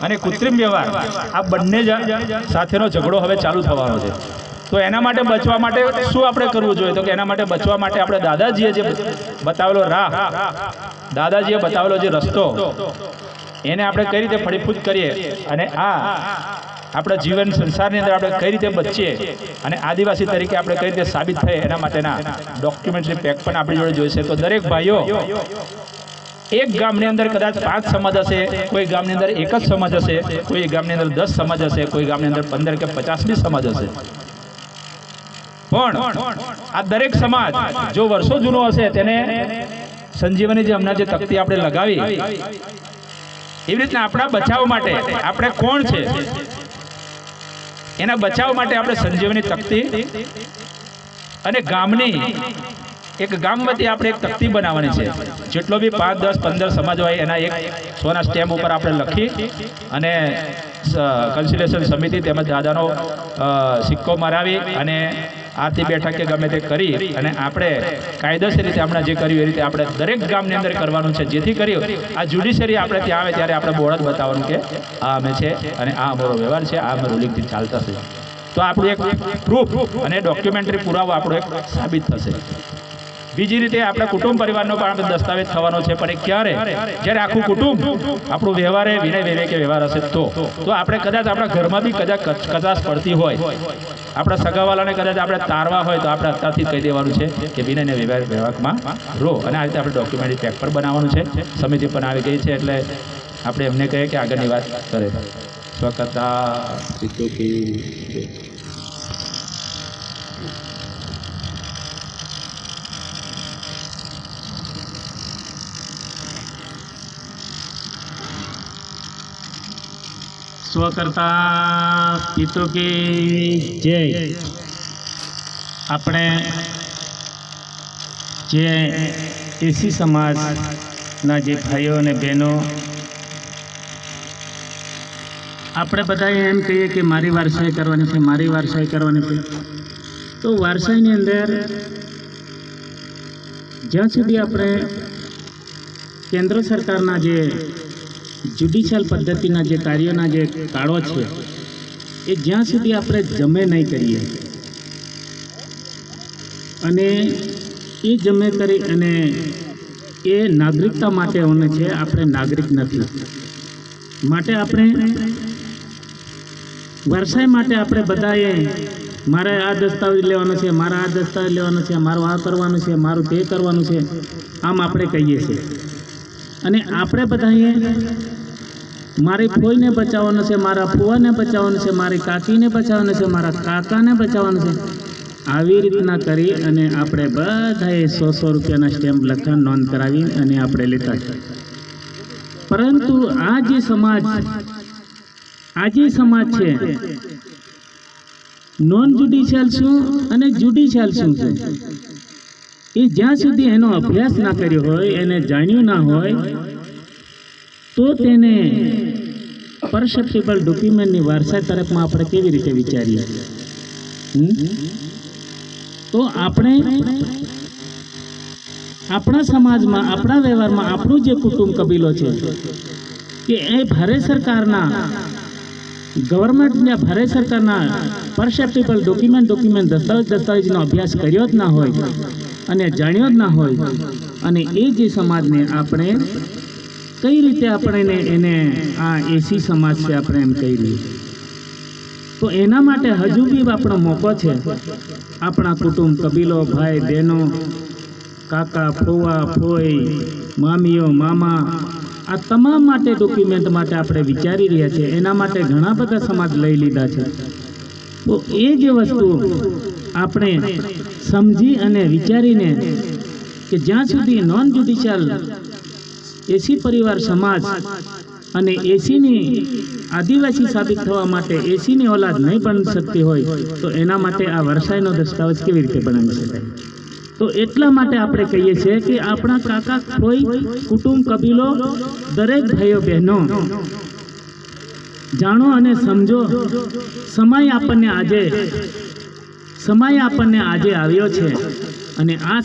અને કૃત્રિમ વ્યવહાર આ બંને સાથેનો ઝઘડો હવે ચાલુ થવાનો છે। તો એના માટે બચવા માટે શું આપણે કરવું જોઈએ? તો કે એના માટે બચવા માટે આપણે દાદાજીએ જે બતાવેલો રાહ, દાદાજીએ બતાવેલો જે રસ્તો, એને આપણે કઈ રીતે ફળીફૂટ કરીએ અને આપણા જીવન સંસારની અંદર આપણે કઈ રીતે બચીએ અને આદિવાસી તરીકે આપણે કઈ રીતે સાબિત થઈએ, એના માટેના ડોક્યુમેન્ટરી પેક પણ આપણી જોડે જોઈશે। તો દરેક ભાઈઓ, એક ગામની અંદર કદાચ 5 સમાજ હશે, કોઈ ગામની અંદર 1 જ સમાજ હશે, કોઈ ગામની અંદર 10 સમાજ હશે, કોઈ ગામની અંદર 15 કે 50 બી સમાજ હશે, પણ આ દરેક સમાજ જો વર્ષો જૂનો હશે તેને સંજીવની જે હમણાં જે તકતી આપણે લગાવી, એવી રીતના આપણા બચાવ માટે આપણે કોણ છે એના બચાવ માટે આપણે સંજીવની તકતી અને ગામની એક ગામ વતી આપણે એક તકતી બનાવવાની છે। જેટલો બી 5, 10, 15 સમાજ હોય એના એક સોના સ્ટેમ્પ ઉપર આપણે લખી અને કન્સિલેશન સમિતિ તેમજ દાદાનો સિક્કો મરાવી અને આરતી બેઠક કે ગમે તે કરી અને આપણે કાયદેસર રીતે હમણાં જે કર્યું એ રીતે આપણે દરેક ગામની અંદર કરવાનું છે, જેથી કરી આ જ્યુડિશરી આપણે ત્યાં આવે ત્યારે આપણે બોર્ડ જ બતાવવાનું કે આ અમે છે અને આ અમારો વ્યવહાર છે, આ અમે રૂલિંગથી ચાલતા છે। તો આપણું એક પ્રૂફ અને ડોક્યુમેન્ટરી પુરાવો આપણો એક સાબિત થશે। બીજી રીતે આપણા કુટુંબ પરિવારનો પણ આપણે દસ્તાવેજ થવાનો છે, પણ એ ક્યારે? જ્યારે આખું કુટુંબ આપણું વ્યવહારે વિનય વિવેકે વ્યવહાર હશે તો આપણે કદાચ આપણા ઘરમાં બી કદાચ કચાશ પડતી હોય, આપણા સગાવાલાને કદાચ આપણે તારવા હોય તો આપણે અત્યારથી કહી દેવાનું છે કે વિનય ને વિવેકમાં રહો, અને આ રીતે આપણે ડોક્યુમેન્ટરી પેક પર બનાવવાનું છે। સમિતિ પણ આવી ગઈ છે, એટલે આપણે એમને કહીએ કે આગળની વાત કરે। સ્વકર્તા સ્વકર્તા પિતૃ કી જય। આપણે જે એસી સમાજના જે ભાઈઓ અને બહેનો, આપણે બધા એમ કહીએ કે મારી વારસાઈ કરવાની છે, મારી વારસાઈ કરવાની છે। તો વારસાઈની અંદર જ્યાં સુધી આપણે કેન્દ્ર સરકારના જે જ્યુડિશિયલ પદ્ધતિના જે કાર્યોના જે કાળો છે એ જ્યાં સુધી આપણે જમે નહીં કરીએ અને એ જમે કરી અને એ નાગરિકતા માટે હોને છે, આપણે નાગરિક નથી, માટે આપણે વારસાઈ માટે આપણે બધાએ મારે આ દસ્તાવેજ લેવાનો છે, મારા આ દસ્તાવેજ લેવાનો છે, મારું આ કરવાનું છે, મારું તે કરવાનું છે, આમ આપણે કહીએ છીએ। અને આપણે બધાએ મારી ફોઈને બચાવવાનો છે, મારા ફુવાને બચાવવાનું છે, મારી કાકીને બચાવવાનું છે, મારા કાકાને બચાવવાનું છે, આવી રીતના કરી અને આપણે બધાએ 100 રૂપિયાના સ્ટેમ્પ લખા નોંધ કરાવી અને આપણે લેતા છે। પરંતુ આ જે સમાજ છે નોન જ્યુડિશિયલ શું અને જ્યુડિશિયલ શું છે એ જ્યાં સુધી એનો અભ્યાસ ના કર્યો હોય, એને જાણ્યું ના હોય, તો તેને પરસેપ્ટેબલ ડોક્યુમેન્ટની વારસાઈ તરફમાં આપણે કેવી રીતે વિચારીએ? તો આપણે આપણા સમાજમાં, આપણા વ્યવહારમાં આપણું જે કુટુંબ કબીલો છે કે એ ભારત સરકારના ગવર્મેન્ટના, ભારત સરકારના પરસેપ્ટેબલ ડોક્યુમેન્ટ દસ્તાવેજનો અભ્યાસ કર્યો જ ના હોય અને જાણ્યો જ ના હોય, અને એ જે સમાજને આપણે કઈ રીતે આપણે એને આ એસી સમાજ છે આપણે એમ કહી લઈએ, તો એના માટે હજુ બી આપણો મોકો છે। આપણા કુટુંબ કબીલો, ભાઈ બહેનો, કાકા ફોવા ફોઈ, મામીઓ મામા, આ તમામ માટે ડોક્યુમેન્ટ માટે આપણે વિચારી રહ્યા છીએ। એના માટે ઘણા બધા સમાજ લઈ લીધા છે। તો એ જે વસ્તુ આપણે સમજી અને વિચારીને કે જ્યાં સુધી નોન જ્યુડિશિયલ એસી પરિવાર સમાજ અને એસીની આદિવાસી સાબિત થવા માટે એસીની ઓલાદ નહીં બની શકતી હોય તો એના માટે આ વારસાઈનો દસ્તાવેજ કેવી રીતે બનાવી શકાય? તો એટલા માટે આપણે કહીએ છીએ કે આપણા કાકા કોઈ કુટુંબ કબીલો દરેક ભાઈઓ બહેનો જાણો અને સમજો। સમય આપણને આજે આવ્યો છે અને આ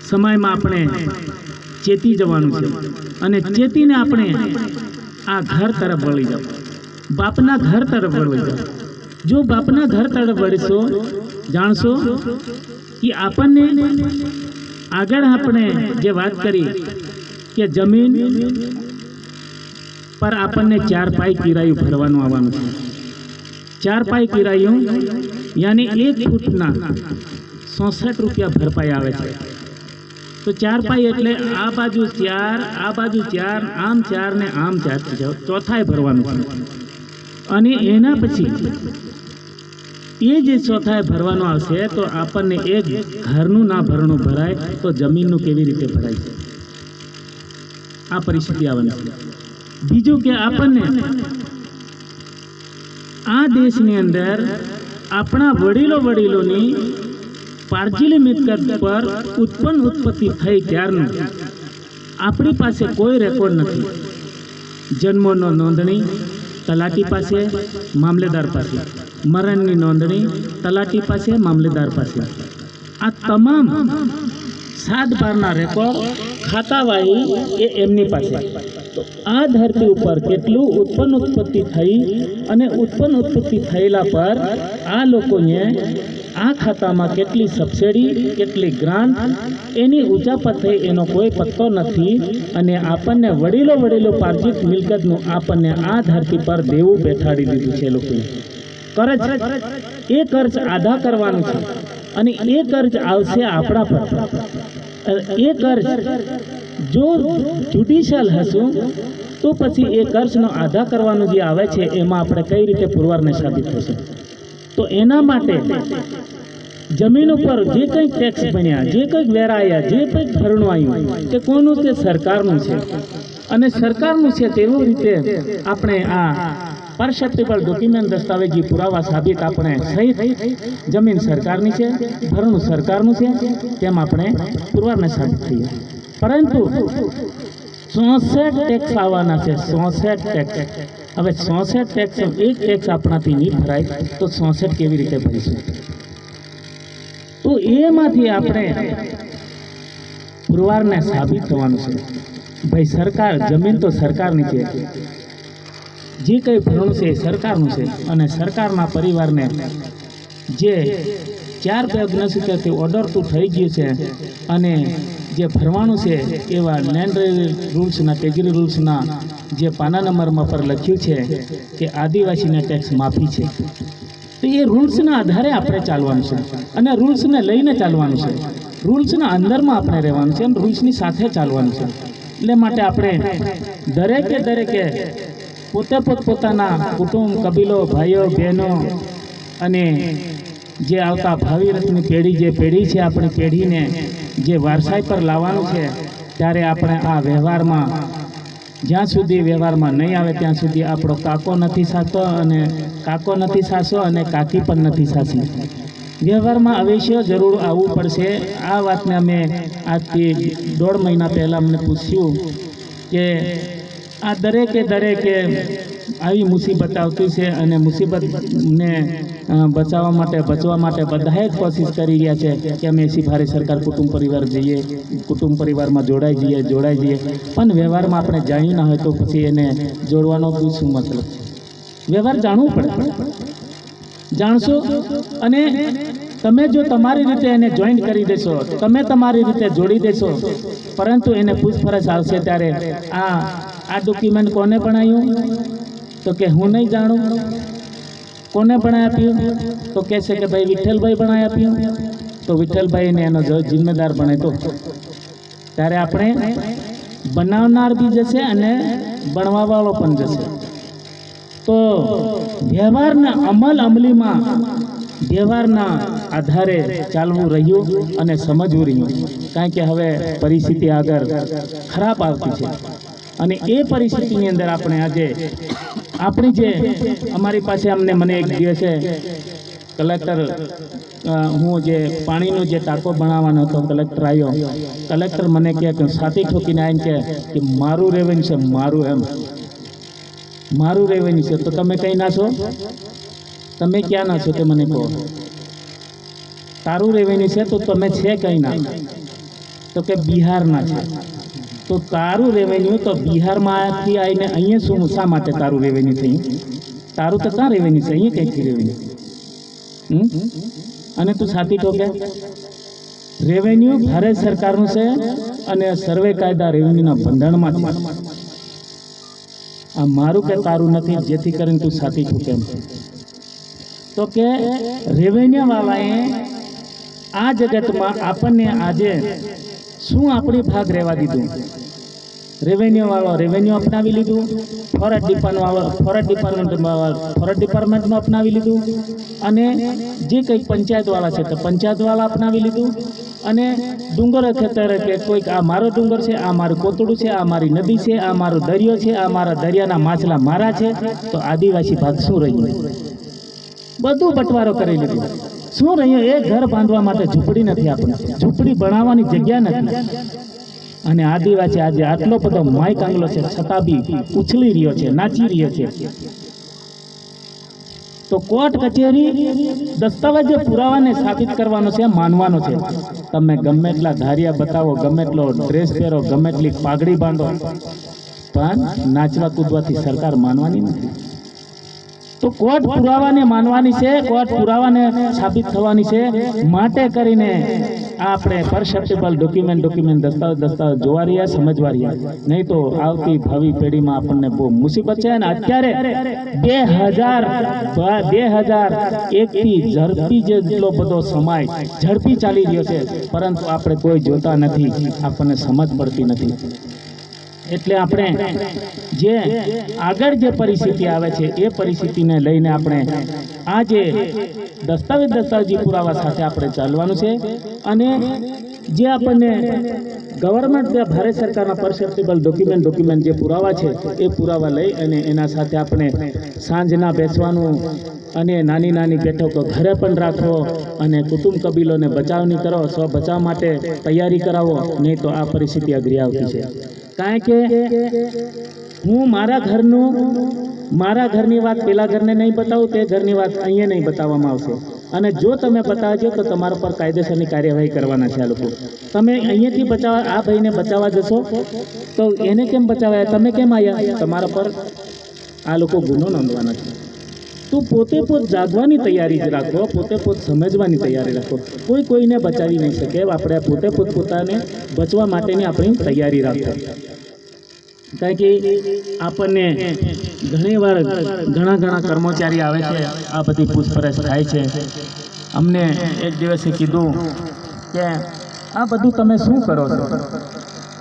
સમયમાં આપણે ચેતી જવાનું છે અને ચેતીને આપણે આ ઘર તરફ વળી જાઓ, બાપના ઘર તરફ વળી જાઓ. જો બાપના ઘર તરફ વળશો, જાણશો કે આપણને આગળ આપણે જે વાત કરી કે જમીન પર આપણને 4 પાઈ કિરાયું ભરવાનું આવવાનું છે. 4 પાઈ કિરાયું યાની 1 ફૂટના 66 રૂપિયા ભરપાઈ આવે છે. તો 4 પાઈ એટલે આ બાજુ 4, આ બાજુ 4, આમ 4 ને આમ 4, ચોથાઈ ભરવાનું છે. અને એના પછી એ જે ચોથાઈ ભરવાનું આવશે તો આપણને એક ઘરનું ના ભરણું ભરાય તો જમીનનું કેવી રીતે ભરાય છે? આ પરિસ્થિતિ આવવાની છે. બીજું કે આપણને આ દેશની અંદર આપણા વડીલોની પારજીલી મિલકત પર ઉત્પત્તિ થઈ ત્યારનું આપણી પાસે કોઈ રેકોર્ડ નથી. જન્મોનો નોંધણી તલાટી પાસે, મામલેદાર પાસે. મરણની નોંધણી તલાટી પાસે, મામલેદાર પાસે. આ તમામ 7/12ના રેકોર્ડ ખાતાવાહી એ એમની પાસે. તો આ ધરતી ઉપર કેટલું ઉત્પત્તિ થઈ અને ઉત્પત્તિ થયેલા પર આ લોકોને આ ખાતામાં કેટલી સબસિડી, કેટલી ગ્રાન્ટ, એની ઉચાપત થઈ એનો કોઈ પત્તો નથી. અને આપણને વડીલો પાર્જિત મિલકતનું આપણને આ ધરતી પર દેવું બેઠાડી દીધું છે. લોકોએ કર્જ, એ કર્જ આદા કરવાનું છે અને એ કર્જ આવશે આપણા પર. એ કર્જ જો જ્યુડિશિયલ હશું તો પછી એ કર્જનો આદા કરવાનું જે આવે છે એમાં આપણે કઈ રીતે પુરવારને સાબિત થશે? તો એના માટે જમીન ઉપર જે કંઈક ટેક્સ બન્યા, જે કંઈક વેરા આવ્યા, જે કંઈક ભરણું આવ્યું તે કોનું? તે સરકારનું છે. અને સરકારનું છે તેવી રીતે આપણે આ પરસેપ્ટેબલ ડોક્યુમેન્ટ, દસ્તાવેજી પુરાવા સાબિત આપણે સહિત જમીન સરકારની છે, ભરણું સરકારનું છે તેમ આપણે પુરવારને સાબિત થઈએ. પરંતુ 64 ટેક્સ આવવાના છે. 64 ટેક્સ. હવે 64 ટેક્સ, એક ટેક્સ આપણાથી નહીં ભરાય તો 64 કેવી રીતે ભરીશું? તો એમાંથી આપણે પુરવારને સાબિત થવાનું છે. ભાઈ સરકાર, જમીન તો સરકારની છે, જે કંઈ ભરણું છે એ સરકારનું છે. અને સરકારના પરિવારને જે 4/1970 ઓર્ડર ટુ થઈ ગયું છે અને જે ભરવાનું છે એવા લેન્ડ રૂલ્સના, ટેગરી રૂલ્સના જે પાના નંબરમાં પર લખ્યું છે કે આદિવાસીને ટેક્સ માફી છે. તો એ રૂલ્સના આધારે આપણે ચાલવાનું છે અને રૂલ્સને લઈને ચાલવાનું છે. રૂલ્સના અંદરમાં આપણે રહેવાનું છે અને રૂલ્સની સાથે ચાલવાનું છે. એટલે માટે આપણે દરેકે પોતાના કુટુંબ, કબીલો, ભાઈઓ, બહેનો અને જે આવતા ભાવિ રથની પેઢી, જે પેઢી છે આપણી પેઢીને જે વારસાઈ પર લાવવાનું છે, ત્યારે આપણે આ વ્યવહારમાં જ્યાં સુધી વ્યવહારમાં નહીં આવે ત્યાં સુધી આપણો કાકો નથી સાસો અને કાકી પણ નથી સાસી. વ્યવહારમાં અવશ્ય જરૂર આવવું પડશે. આ વાતને અમે આજથી 1.5 મહિના પહેલાં અમને પૂછ્યું કે આ દરેકે આવી મુસીબત આવતી છે અને મુસીબતને બચવા માટે બધાએ જ કોશિશ કરી રહ્યા છે કે અમે એસી ભારત સરકાર કુટુંબ પરિવારમાં જોડાઈ જઈએ. પણ વ્યવહારમાં આપણે જાણ્યું ના હોય તો પછી એને જોડવાનો શું મતલબ છે? વ્યવહાર જાણવું પડે. જાણશો અને તમે જો તમારી રીતે એને જોઈન્ટ કરી દેશો, તમે તમારી રીતે જોડી દેશો, પરંતુ એને પૂછપરછ આવશે ત્યારે આ ડોક્યુમેન્ટ કોને બનાવ્યું? તો કે હું નહીં જાણું. કોને બનાવી આપ્યું? તો કહેશે કે ભાઈ વિઠ્ઠલભાઈ બનાવી આપ્યું. તો વિઠ્ઠલભાઈને એનો જિમ્મેદાર બને તો ત્યારે આપણે બનાવનાર બી જશે અને બનવાવાળો પણ જશે. તો વ્યવહારના અમલીમાં વ્યવહારના આધારે ચાલવું રહ્યું અને સમજવું રહ્યું. કારણ કે હવે પરિસ્થિતિ આગળ ખરાબ આવતી છે અને એ પરિસ્થિતિની અંદર આપણે આજે આપણી જે અમારી પાસે મને એક દિવસે કલેક્ટર, હું જે પાણીનો જે ટાંકો બનાવવાનો હતો, કલેક્ટર આવ્યો. કલેક્ટર મને કહે કે સાથી ઠોકીને આવીને કે મારું રેવન્યુ છે, મારું રેવન્યુ છે. તો તમે કઈ ના છો? તમે ક્યાં ના છો તે મને કહો. તારું રેવન્યુ છે તો તમે છે કઈ ના? તો કે બિહારના છે. તો તારું રેવન્યુ તો બિહારમાંથી આવીને અહીંયા શું શા માટે તારું રેવન્યુ થયું? તારું તો ક્યાં રેવન્યુ છે? અહીંયા કંઈથી રેવન્યુ? અને તું સાથી ઠોકે. રેવન્યુ ભારત સરકારનું છે અને સર્વે કાયદા રેવન્યુના બંધારણમાં છે. આ મારું કે તારું નથી, જેથી કરીને તું સાથી ઠોકે એમ. તો કે રેવન્યુ વાળાએ આ જગતમાં આપણને આજે શું આપણી ભાગ રહેવા દીધું? રેવન્યુ વાળો રેવન્યુ અપનાવી લીધું, ફોરેસ્ટ ડિપાર્ટમેન્ટનું અપનાવી લીધું, અને જે કંઈક પંચાયતવાળા છે તો પંચાયતવાળા અપનાવી લીધું, અને ડુંગરો ખેતર કે કોઈક આ મારો ડુંગર છે, આ મારું કોતડું છે, આ મારી નદી છે, આ મારો દરિયો છે, આ મારા દરિયાના માછલા મારા છે. તો આદિવાસી ભાગ શું રહ્યું? બધું બટવારો કરી લીધું. શું રહ્યું? એ ઘર બાંધવા માટે ઝૂંપડી નથી, આપણે ઝૂંપડી બનાવવાની જગ્યા નથી. અને આદિવાસી આજે આટલો બધો માઇક આંગલો છે છતાં બી ઉછળી રહ્યો છે, નાચી રહ્યો છે. તો કોર્ટ કચેરી દસ્તાવેજ પુરાવાને સાબિત કરવાનો છે, માનવાનો છે. તમે ગમે એટલા ધારિયા બતાવો, ગમે એટલો ડ્રેસ પહેરો, ગમે એટલી પાઘડી બાંધો, પણ નાચવા કૂદવાથી સરકાર માનવાની નથી. તો કોર્ટ પુરાવાને માનવાની છે, કોર્ટ પુરાવાને સાબિત થવાની છે. માટે કરીને આપણે પરસેપ્ટેબલ ડોક્યુમેન્ટ દસ્તાવેજ જોવા રહ્યા, સમજવા રહ્યા. નહીં તો આવતી ભાવિ પેઢીમાં આપણને બહુ મુસીબત છે. અને અત્યારે 2001થી ઝડપી જેટલો બધો સમય ઝડપી ચાલી રહ્યો છે, પરંતુ આપણે કોઈ જોતા નથી, આપણને સમજ પડતી નથી. એટલે આપણે જે આગળ જે પરિસ્થિતિ આવે છે એ પરિસ્થિતિને લઈને આપણે આ જે દસ્તાવેજી પુરાવા સાથે આપણે ચાલવાનું છે. અને જે આપણને ગવર્મેન્ટ ભારત સરકારના પરસેપ્ટેબલ ડોક્યુમેન્ટ જે પુરાવા છે એ પુરાવા લઈ અને એના સાથે આપણે સાંજના બેસવાનું, અને નાની નાની બેઠકો ઘરે પણ રાખવો, અને કુટુંબ કબીલોને બચાવ નહીં કરો, સ્વ બચાવ માટે તૈયારી કરાવો. નહીં તો આ પરિસ્થિતિ અઘરી આવતી છે. કારણ કે હું મારા ઘરની વાત પેલા ઘરને નહીં બતાવું, તે ઘરની વાત અહીંયા નહીં બતાવવામાં આવશે. અને જો તમે બતાવજો તો તમારા પર કાયદેસરની કાર્યવાહી કરવાના છે આ લોકો. તમે અહીંયાથી બચાવવા, આ ભાઈને બચાવવા જશો તો એને કેમ બચાવ્યા, તમે કેમ આવ્યા, તમારા પર આ લોકો ગુનો નોંધવાના છે. તો પોતે જાગવાની તૈયારી જ રાખો, પોતે સમજવાની તૈયારી રાખો. કોઈને બચાવી નહીં શકે. આપણે પોતાને બચવા માટેની આપણી તૈયારી રાખો. કારણ કે આપણને ઘણીવાર ઘણા કર્મચારી આવે છે, આ બધી પૂછપરછ થાય છે. અમને એક દિવસે કીધું કે આ બધું તમે શું કરો છો,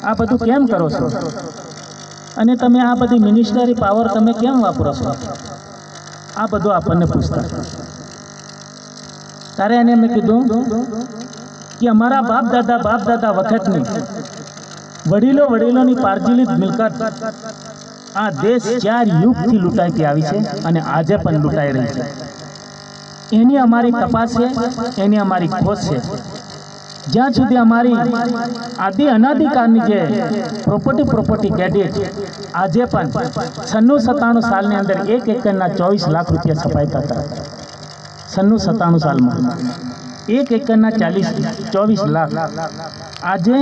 આ બધું કેમ કરો છો, અને તમે આ બધી મિનિસ્ટરી પાવર તમે કેમ વાપરો છો? આ બધું આપણને પૂછતા. ત્યારે એને મેં કીધું કે અમારા બાપ દાદા વખતની વડીલોની પાર્જિલિત મિલકત આ દેશ 4 યુગથી લૂંટાઈતી આવી છે અને આજે પણ લૂંટાઈ રહી છે. એની અમારી તપાસ છે, એની અમારી ખોજ છે. જ્યાં સુધી અમારી અનાદિકાળની જે પ્રોપર્ટી ગેજેટ આજે પણ 96-97 સાલની અંદર 1 એકરના 24 લાખ રૂપિયા છપાયા હતા. 96-97 સાલમાં 1 એકરના 24 લાખ. આજે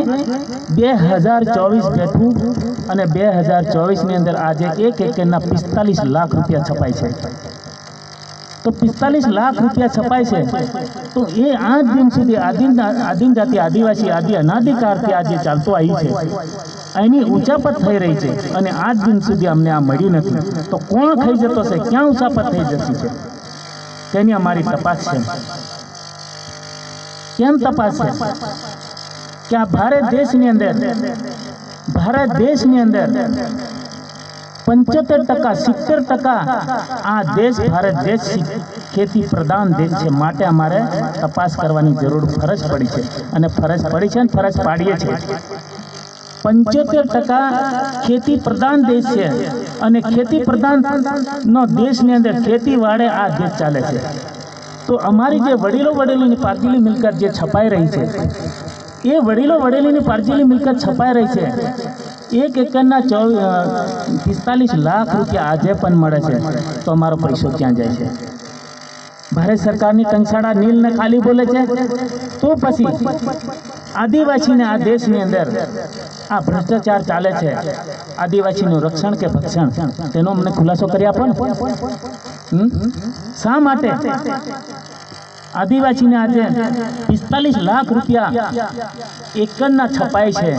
2024 બેઠું અને 2024ની અંદર આજે 1 એકરના 45 લાખ રૂપિયા છપાય છે. તો 45 લાખ રૂપિયા છપાય છે. તો એ આજ દિન સુધી આદિમ જાતિ આદિવાસી અનાદિકાળથી આજે ચાલતો આવી છે, એની ઉચાપત થઈ રહી છે. અને આજ દિન સુધી અમને આ મળ્યું નથી. તો કોણ ખાઈ જતો છે, ક્યાં ઉચાપત થઈ જતી છે, તેની અમારી તપાસ છે. કેમ તપાસ છે કે આ ભારત દેશની અંદર 75% આ દેશ ભારત દેશ ખેતી પ્રધાન દેશ છે. માટે અમારે તપાસ કરવાની ફરજ પડી છે અને ફરજ પાડીએ છીએ. 75% ખેતી પ્રધાન દેશ છે અને ખેતી પ્રધાનનો દેશની અંદર ખેતી વાડે આ દેશ ચાલે છે. તો અમારી જે વડીલોની પાર્જિલી મિલકત જે છપાઈ રહી છે, એ વડીલોની પાર્જિલી મિલકત છપાઈ રહી છે. 1 એકરના 45 લાખ રૂપિયા આજે પણ મળે છે. તો અમારો પૈસો ક્યાં જાય છે? ભારત સરકારની કંસાડા નીલને ખાલી બોલે છે. તો પછી આદિવાસીને આ દેશની અંદર આ ભ્રષ્ટાચાર ચાલે છે, આદિવાસીનું રક્ષણ કે ભક્ષણ, તેનો અમને ખુલાસો કરી આપો ને. શા માટે આદિવાસીને આજે 45 લાખ રૂપિયા એકરના છપાય છે,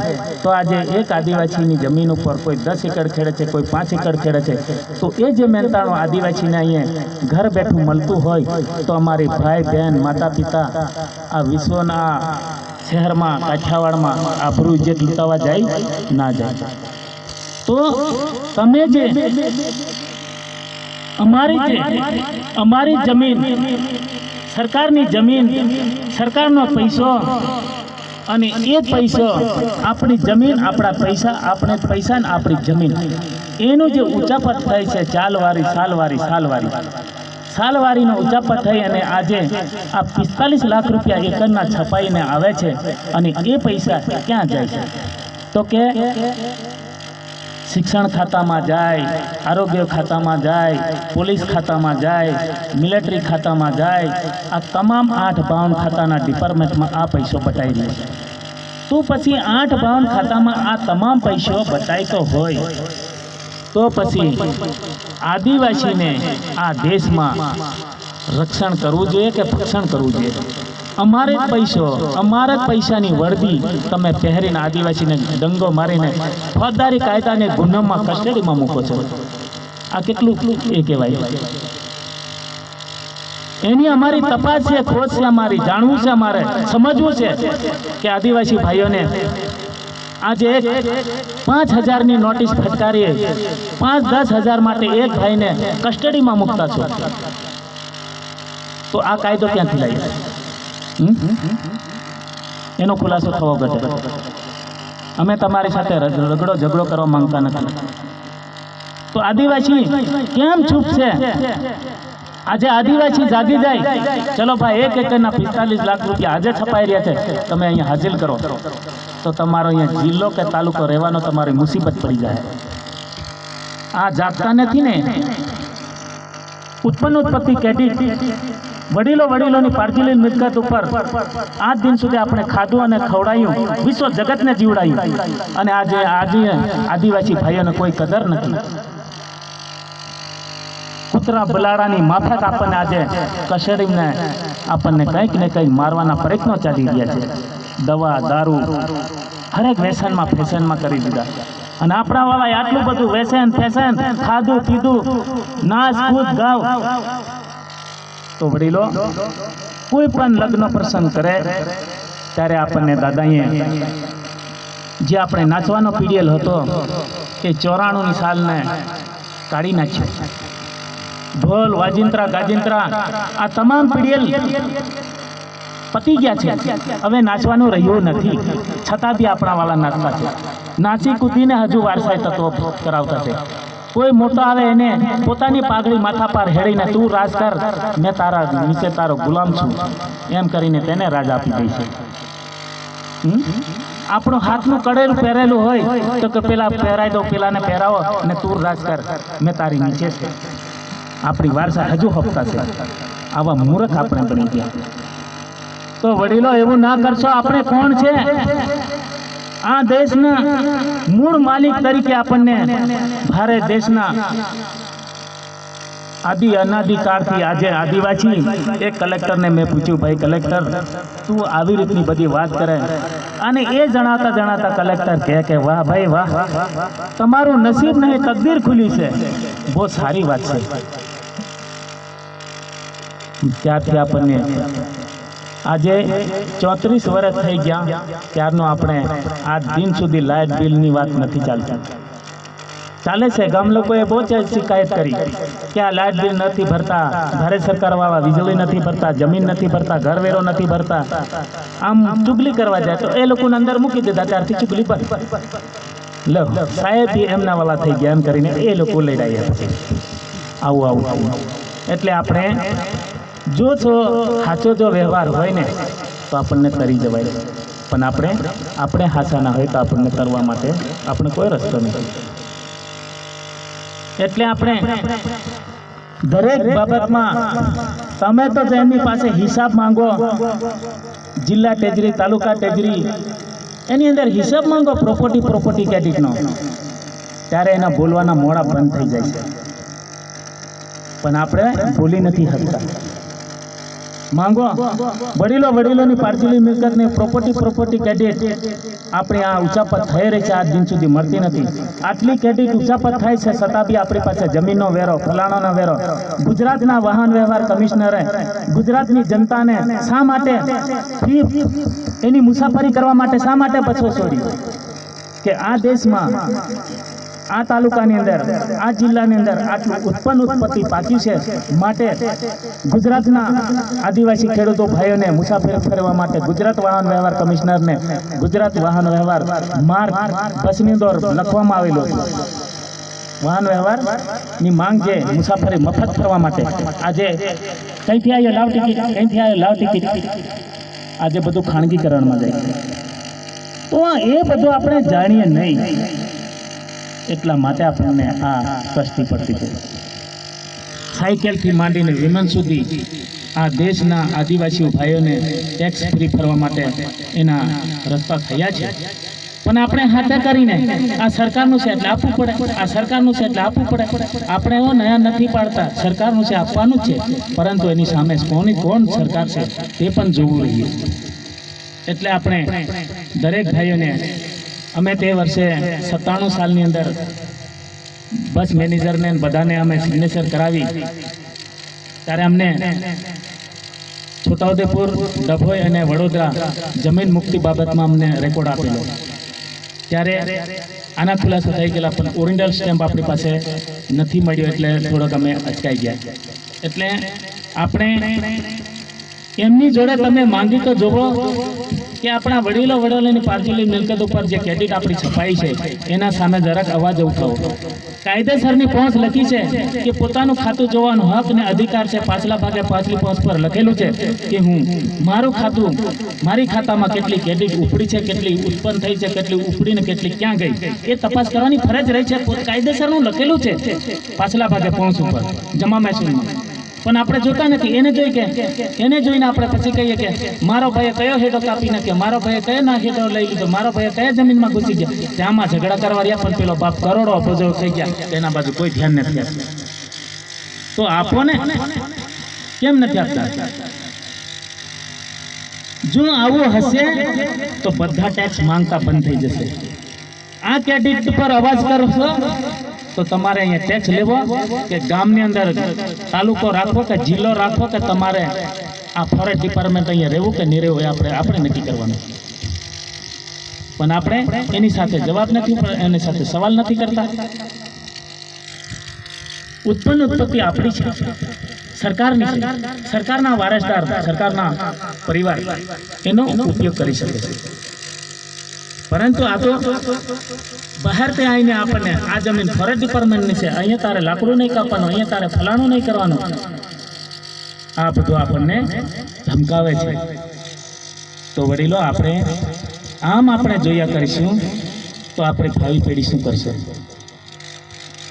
તો આજે એક આદિવાસીની જમીન ઉપર કોઈ 10 એકર ખેડે છે, કોઈ 5 એકર ખેડે છે, તો એ જે મહેનતાણું આદિવાસીને અહીંયા ઘર બેઠું મળતું હોય, તો અમારી ભાઈ બહેન માતા પિતા આ વિશ્વના શહેરમાં કાઠિયાવાડમાં આબરૂ ઇજ્જત લૂંટાવા જાય ના જાય. તો તમે જે અમારી જમીન, સરકારની જમીન, સરકારનો પૈસો, અને એ પૈસો આપણી જમીન, આપણા પૈસા, આપણે પૈસા ને આપણી જમીન, એનું જે ઉચાપત થાય છે, સાલવારીનો ઉચાપત થઈ અને આજે આ 45 લાખ રૂપિયા એકરના છપાઈને આવે છે, અને એ પૈસા ક્યાં જાય છે? તો કે શિક્ષણ ખાતામાં જાય, આરોગ્ય ખાતામાં જાય, પોલીસ ખાતામાં જાય, મિલિટરી ખાતામાં જાય. આ તમામ 852 ખાતાના ડિપાર્ટમેન્ટમાં આ પૈસો બટાઈ રહ્યો છે. તો પછી 852 ખાતામાં આ તમામ પૈસો બટાઈતો હોય, તો પછી આદિવાસીને આ દેશમાં રક્ષણ કરવું જોઈએ કે ભક્ષણ કરવું જોઈએ? અમારે જ પૈસો, અમારા જ પૈસાની વર્દી તમે પહેરીને આદિવાસીને દંગો મારીને ફોજદારી કાયદાને ગુનામાં કસ્ટડીમાં મૂકો છો. આ કેટલું એ કહેવાય? એની અમારી તપાસ છે, ખોજ છે, અમારી જાણવું છે, અમારે સમજવું છે કે આદિવાસી ભાઈઓને આજે 5,000ની નોટિસ ફટકારીએ, 5-10 હજાર માટે એક ભાઈને કસ્ટડીમાં મૂકતા છો, તો આ કાયદો ક્યાંથી લાવી? એનો ખુલાસો થવો ઘટે. અમે તમારી સાથે રગડો ઝઘડો કરવા માંગતા નથી. તો આદિવાસી કેમ ચૂપ છે? આજે આદિવાસી જાગી જાય, ચલો ભાઈ 1 એકરના 45 લાખ રૂપિયા આજે છપાઈ રહ્યા છે, તમે અહીંયા હાજર કરો, તો તમારો અહીંયા જિલ્લો કે તાલુકો રહેવાનો તમારી મુસીબત પડી જાય. આ જાગતા નથી ને. ઉત્પત્તિ કેટી વડીલોની પાર્થિવ મિલકત ઉપર આજ દિન સુધી આપણે ખાધું અને ખવડાયું, વિશ્વ જગતને જીવડાયું, અને આજે આદિવાસી ભાઈઓને કોઈ કદર નથી. કૂતરા બલાડાની માફક આપણને આજે કસડીને આપણને કંઈક ને કંઈક મારવાના પ્રયત્નો ચાલી રહ્યા છે. દવા, દારૂ, હરેક વ્યસનમાં ફેશનમાં કરી દીધા. અને આપણા વાળા આટલું બધું વ્યસન ફેશન, ખાધું પીધું, નાચ કૂદ ગાવ. તો વડીલો કોઈ પણ લગ્ન પ્રસંગ કરે ત્યારે આપણને દાદાએ જે આપણે નાચવાનો પીડિયેલ હતો એ 94ની સાલને કાઢી નાખ્યો. ઢોલ, વાજિંત્રા, ગાજિંત્રા આ તમામ પીડિયેલ પતી ગયા છે. હવે નાચવાનું રહ્યું નથી, છતાં બી આપણા વાળા નાચતા છે. નાચી કૂદીને હજુ વારસાઈ તત્વો કરાવતા છે. કોઈ મોટો આવે એને પોતાની પાઘડી માથા પર હેડીને તું રાજ કર, મેં તારા નીચે તારો ગુલામ છું, એમ કરીને તેને રાજ આપી દે છે. આપણું હાથનું કડેલું પહેરેલું હોય તો કે પેલા પહેરાઈ દો, પેલાને પહેરાવો અને તું રાજ કર, મેં તારી નીચે છે. આપણી વારસા હજુ હપતા છે. આવા મૂર્ખ આપણે બની ગયા. તો વડીલો એવું ના કરશો. આપણે કોણ છે? આ દેશના મૂળ માલિક તરીકે આપણને ભારત દેશના અનાદિકાળથી આજે આદિવાસી એક કલેક્ટરને મેં પૂછ્યું, ભાઈ કલેક્ટર તું આવી રીતની બધી વાત કરે, અને એ જણાતા કલેક્ટર કહે કે વાહ ભાઈ વાહ, તમારું નસીબ નહીં તકદીર ખુલી છે, બહુ સારી વાત છે. ત્યારથી આપણને આજે 34 વર્ષ થઈ ગયા ત્યારનો આપણે આજ દિન સુધી લાઇટ બિલની વાત નથી ચાલતી. ચાલે છે. ગામ લોકોએ બહુ શિકાયત કરી કે આ લાઇટ બિલ નથી ભરતા, ભારત સરકારવાળા વીજળી નથી ભરતા, જમીન નથી ભરતા, ઘરવેરો નથી ભરતા. આમ ચુગલી કરવા જાય તો એ લોકોને અંદર મૂકી દીધા, ત્યારથી ચુગલી બંધ. લો સાહેબ એમના વાળા થઈ ગયા એમ કરીને એ લોકો લઈ રહ્યા છે. આવું એટલે આપણે જો સાચો જો વ્યવહાર હોય ને તો આપણને તરી જવાય, પણ આપણે હાચા ના હોય તો આપણને તરવા માટે આપણે કોઈ રસ્તો નથી. એટલે આપણે દરેક બાબતમાં તમે તો એમની પાસે હિસાબ માંગો, જિલ્લા ટેજરી, તાલુકા ટેજરી, એની અંદર હિસાબ માંગો પ્રોપર્ટી ક્રેડિટનો, ત્યારે એના બોલવાના મોડા બંધ થઈ જાય છે. પણ આપણે બોલી નથી શકતા. માંગો વડીલોની પાર્થિવની મિલકતને પ્રોપર્ટી ક્રેડિટ આપણે આ ઉચાપત થઈ રહી છે, આજ દિન સુધી મળતી નથી. આટલી ક્રેડિટ ઉચાપત થાય છે છતાં બી આપણી પાસે જમીનનો વેરો, ફલાણાનો વેરો. ગુજરાતના વાહન વ્યવહાર કમિશનરે ગુજરાતની જનતાને શા માટે ફી એની મુસાફરી કરવા માટે શા માટે પછો છોડી? કે આ દેશમાં, આ તાલુકાની અંદર, આ જિલ્લાની અંદર આટલું ઉત્પત્તિ પાક્યું છે, માટે ગુજરાતના આદિવાસી ખેડૂતો ભાઈઓને મુસાફરી કરવા માટે ગુજરાત વાહન વ્યવહાર કમિશનરને ગુજરાત વાહન વ્યવહાર માર્ગ બસની દોર લખવામાં આવેલો હતો. વાહન વ્યવહારની માંગ છે મુસાફરી મફત કરવા માટે. આજે કંઈથી આવ્યો લાવ ટિકિટ, કંઈથી આવ્યો લાવ ટિકિટ, આજે બધું ખાનગીકરણમાં જાય. તો એ બધું આપણે જાણીએ નહીં, એટલા માટે આપણને આ કષ્ટી પડતી છે. સાયકલથી માંડીને વિમાન સુધી આ દેશના આદિવાસી ભાઈઓને ટેક્સ ફ્રી ફરવા માટે એના રસ્તા થયા છે. પણ આપણે હાથે કરીને આ સરકારનું છે એટલે આપવું પડે, આ સરકારનું છે એટલે આપવું પડે. આપણે એવો નયા નથી પાડતા, સરકારનું છે આપવાનું જ છે, પરંતુ એની સામે કોણ સરકાર છે તે પણ જોવું રહ્યું. એટલે આપણે દરેક ભાઈઓને, અમે તે વર્ષે 97 સાલની અંદર બસ મેનેજરને બધાને અમે સિગ્નેચર કરાવી, ત્યારે અમને છોટાઉદેપુર, ડભોઈ અને વડોદરા જમીન મુક્તિ બાબતમાં અમને રેકોર્ડ આપેલો. ત્યારે આના ખુલાસો થઈ ગયેલા, પણ ઓરિજિનલ સ્ટેમ્પ આપણી પાસે નથી મળ્યો, એટલે થોડોક અમે અચકાઈ ગયા. એટલે આપણે એમની જોડે તમે માંગી તો જોવો કે આપણા વડીલોની પાર્થિવની મિલકત ઉપર જે ક્રેડિટ આપણી છપાઈ છે એના સામે જરાક અવાજ ઉઠાવો. કાયદેસરની પહોંચ લખી છે કે પોતાનું ખાતું જોવાનો હક ને અધિકાર છે. પાછલા ભાગે પાછલી પહોંચ પર લખેલું છે કે હું મારું ખાતું, મારી ખાતામાં કેટલી ક્રેડિટ ઉપડી છે, કેટલી ઉત્પન્ન થઈ છે, કેટલી ઉપડીને કેટલી ક્યાં ગઈ, એ તપાસ કરવાની ફરજ રહી છે. કાયદેસરનું લખેલું છે પાછલા ભાગે પહોંચ ઉપર જમા મહેસૂલમાં. પણ આપણે જોતા નથી. એને જોઈને આપણે પછી કહીએ કે મારો ભાઈએ કયો હેડો કાપી નાખ્યો, મારો ભાઈએ કયો ના હેડો લઈ લીધો, મારો ભાઈએ કયા જમીનમાં ઘૂસી ગયા. ત્યાંમાં ઝઘડા કરવા રહ્યા, પણ પેલો બાપ કરોડો અબજો થઈ ગયા, તેના બાજુ કોઈ ધ્યાન નથી આપતું. તો આપો ને, કેમ નથી આપતા? જો આવું હશે તો બધા ટેક્સ માંગતા બંધ થઈ જશે. આ ક્રેડિટ પર અવાજ કરશો તો તમારે અહીંયા ટેક્સ લેવો કે ગામની અંદર તાલુકો રાખવો કે જિલ્લો રાખવો કે તમારે આ ફોરેસ્ટ ડિપાર્ટમેન્ટ અહીંયા રહેવું કે નહીં રહેવું, એ આપણે નક્કી કરવાનું. પણ આપણે એની સાથે જવાબ નથી, એની સાથે સવાલ નથી કરતા. ઉત્પત્તિ આપણી છે, સરકારની છે. સરકારના વારસદાર, સરકારના પરિવાર એનો ઉપયોગ કરી શકે છે. પરંતુ આ તો બહારથી આવીને આપણને આ જમીન ફોરેસ્ટ ડિપાર્ટમેન્ટની છે, અહીંયા તારે લાકડું નહીં કાપવાનું, અહીંયા તારે ફલાણું નહીં કરવાનું, આ બધું આપણને ધમકાવે છે. તો વડીલો, આપણે જોયા કરીશું તો આપણે ભાવિ પેઢી શું કરશે?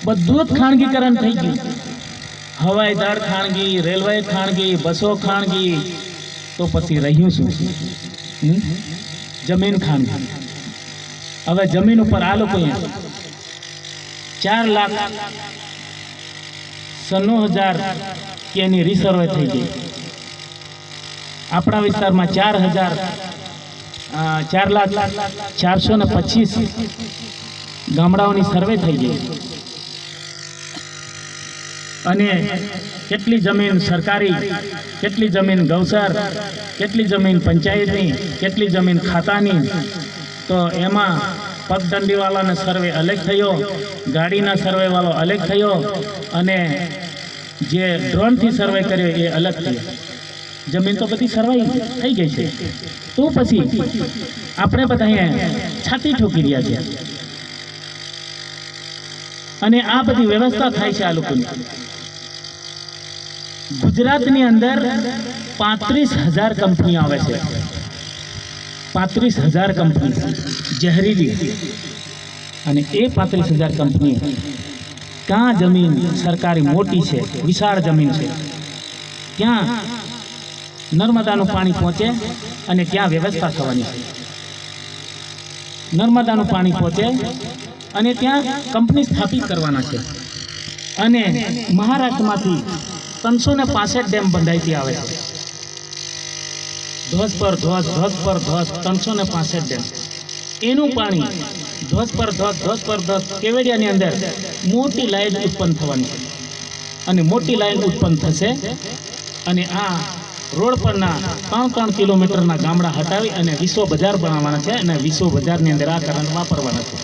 બધું જ ખાનગીકરણ થઈ ગયું. હવાઈ દળ ખાનગી, રેલવે ખાનગી, બસો ખાનગી, તો પછી રહ્યું શું? જમીન ખાનગી. હવે જમીન ઉપર આ લોકો 4,96,000 કે એની રિસર્વે થઈ ગઈ. આપણા વિસ્તારમાં 4,04,25 ગામડાઓની સર્વે થઈ ગઈ. અને કેટલી જમીન સરકારી, કેટલી જમીન ગૌસર, કેટલી જમીન પંચાયતની, કેટલી જમીન ખાતાની. તો એમાં પગદંડીવાળાનો સર્વે અલગ થયો, ગાડીના સર્વે વાળો અલગ થયો, અને જે ડ્રોનથી સર્વે કર્યો એ અલગ થયો. જમીન તો બધી સર્વાઈ થઈ ગઈ છે. તો પછી આપણે બધા છાતી ઠોકી રહ્યા છે. અને આ બધી વ્યવસ્થા થાય છે આ લોકોની. ગુજરાતની અંદર 35,000 કંપનીઓ આવે છે. 35,000 કંપની ઝેરીલી. અને એ 35,000 કંપની ક્યાં જમીન સરકારી મોટી છે, વિશાળ જમીન છે, ત્યાં નર્મદાનું પાણી પહોંચે અને ત્યાં વ્યવસ્થા થવાની છે. નર્મદાનું પાણી પહોંચે અને ત્યાં કંપની સ્થાપિત કરવાના છે. અને મહારાષ્ટ્રમાંથી 365 ડેમ બંધાઈથી આવે છે. ધ્વજ પર ધ્વજ, ધ્વજ પર ધ્વજ, 365 ડેમ. એનું પાણી ધ્વજ પર ધ્વજ, ધ્વજ પર ધ્વજ કેવડિયાની અંદર મોટી લાઈન ઉત્પન્ન થવાની છે. અને મોટી લાઈન ઉત્પન્ન થશે અને આ રોડ પરના 3 કિલોમીટરના ગામડા હટાવી અને વિશ્વ બજાર બનાવવાના છે અને વિશ્વ બજારની અંદર આ કરંટ વાપરવાના છે.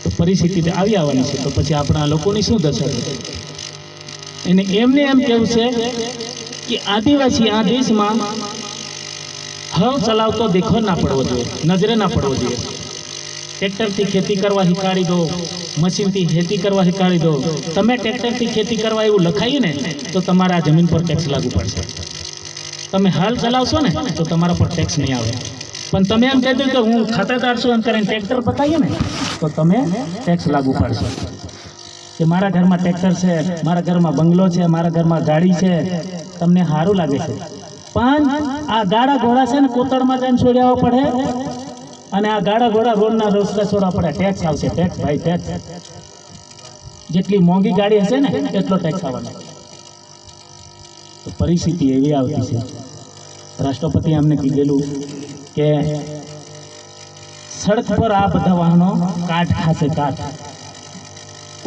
તો પરિસ્થિતિ આવી આવવાની છે. તો પછી આપણા લોકોની શું દશા છે? એને એમને એમ કહેવું છે કે આદિવાસી આ દેશમાં હળ ચલાવતો દેખો ના પડવો જોઈએ, નજરે ના પડવો જોઈએ. ટ્રેક્ટરથી ખેતી કરવા શીખવાડી દો, મશીનથી ખેતી કરવા શીખવાડી દો. તમે ટ્રેક્ટરથી ખેતી કરવા એવું લખાયું ને તો તમારા જમીન પર ટેક્સ લાગુ પડશે. તમે હાલ ચલાવશો ને તો તમારા પર ટેક્સ નહીં આવે. પણ તમે એમ કહેજો કે હું ખાતેદાર છું એમ કરીને ટ્રેક્ટર બતાવીએ ને તો તમે ટેક્સ લાગુ પડશે. કે મારા ઘરમાં ટ્રેક્ટર છે, મારા ઘરમાં બંગલો છે, મારા ઘરમાં ગાડી છે, તમને સારું લાગે છે. પણ આ ગાડા ઘોડા છે ને કોતળમાં જઈને છોડ્યા પડે અને આ ગાડા ઘોડા રોડના રસ્તા છોડવા પડે. ટેક્સ આવશે, ટેક્સ ભાઈ ટેક્સ. જેટલી મોંઘી ગાડી હશે ને એટલો ટેક્સ આવવાનો. તો પરિસ્થિતિ એવી આવતી છે. રાષ્ટ્રપતિ અમને કીધેલું કે સડક પર આ બધા વાહનો કાટ ખાશે, કાટ.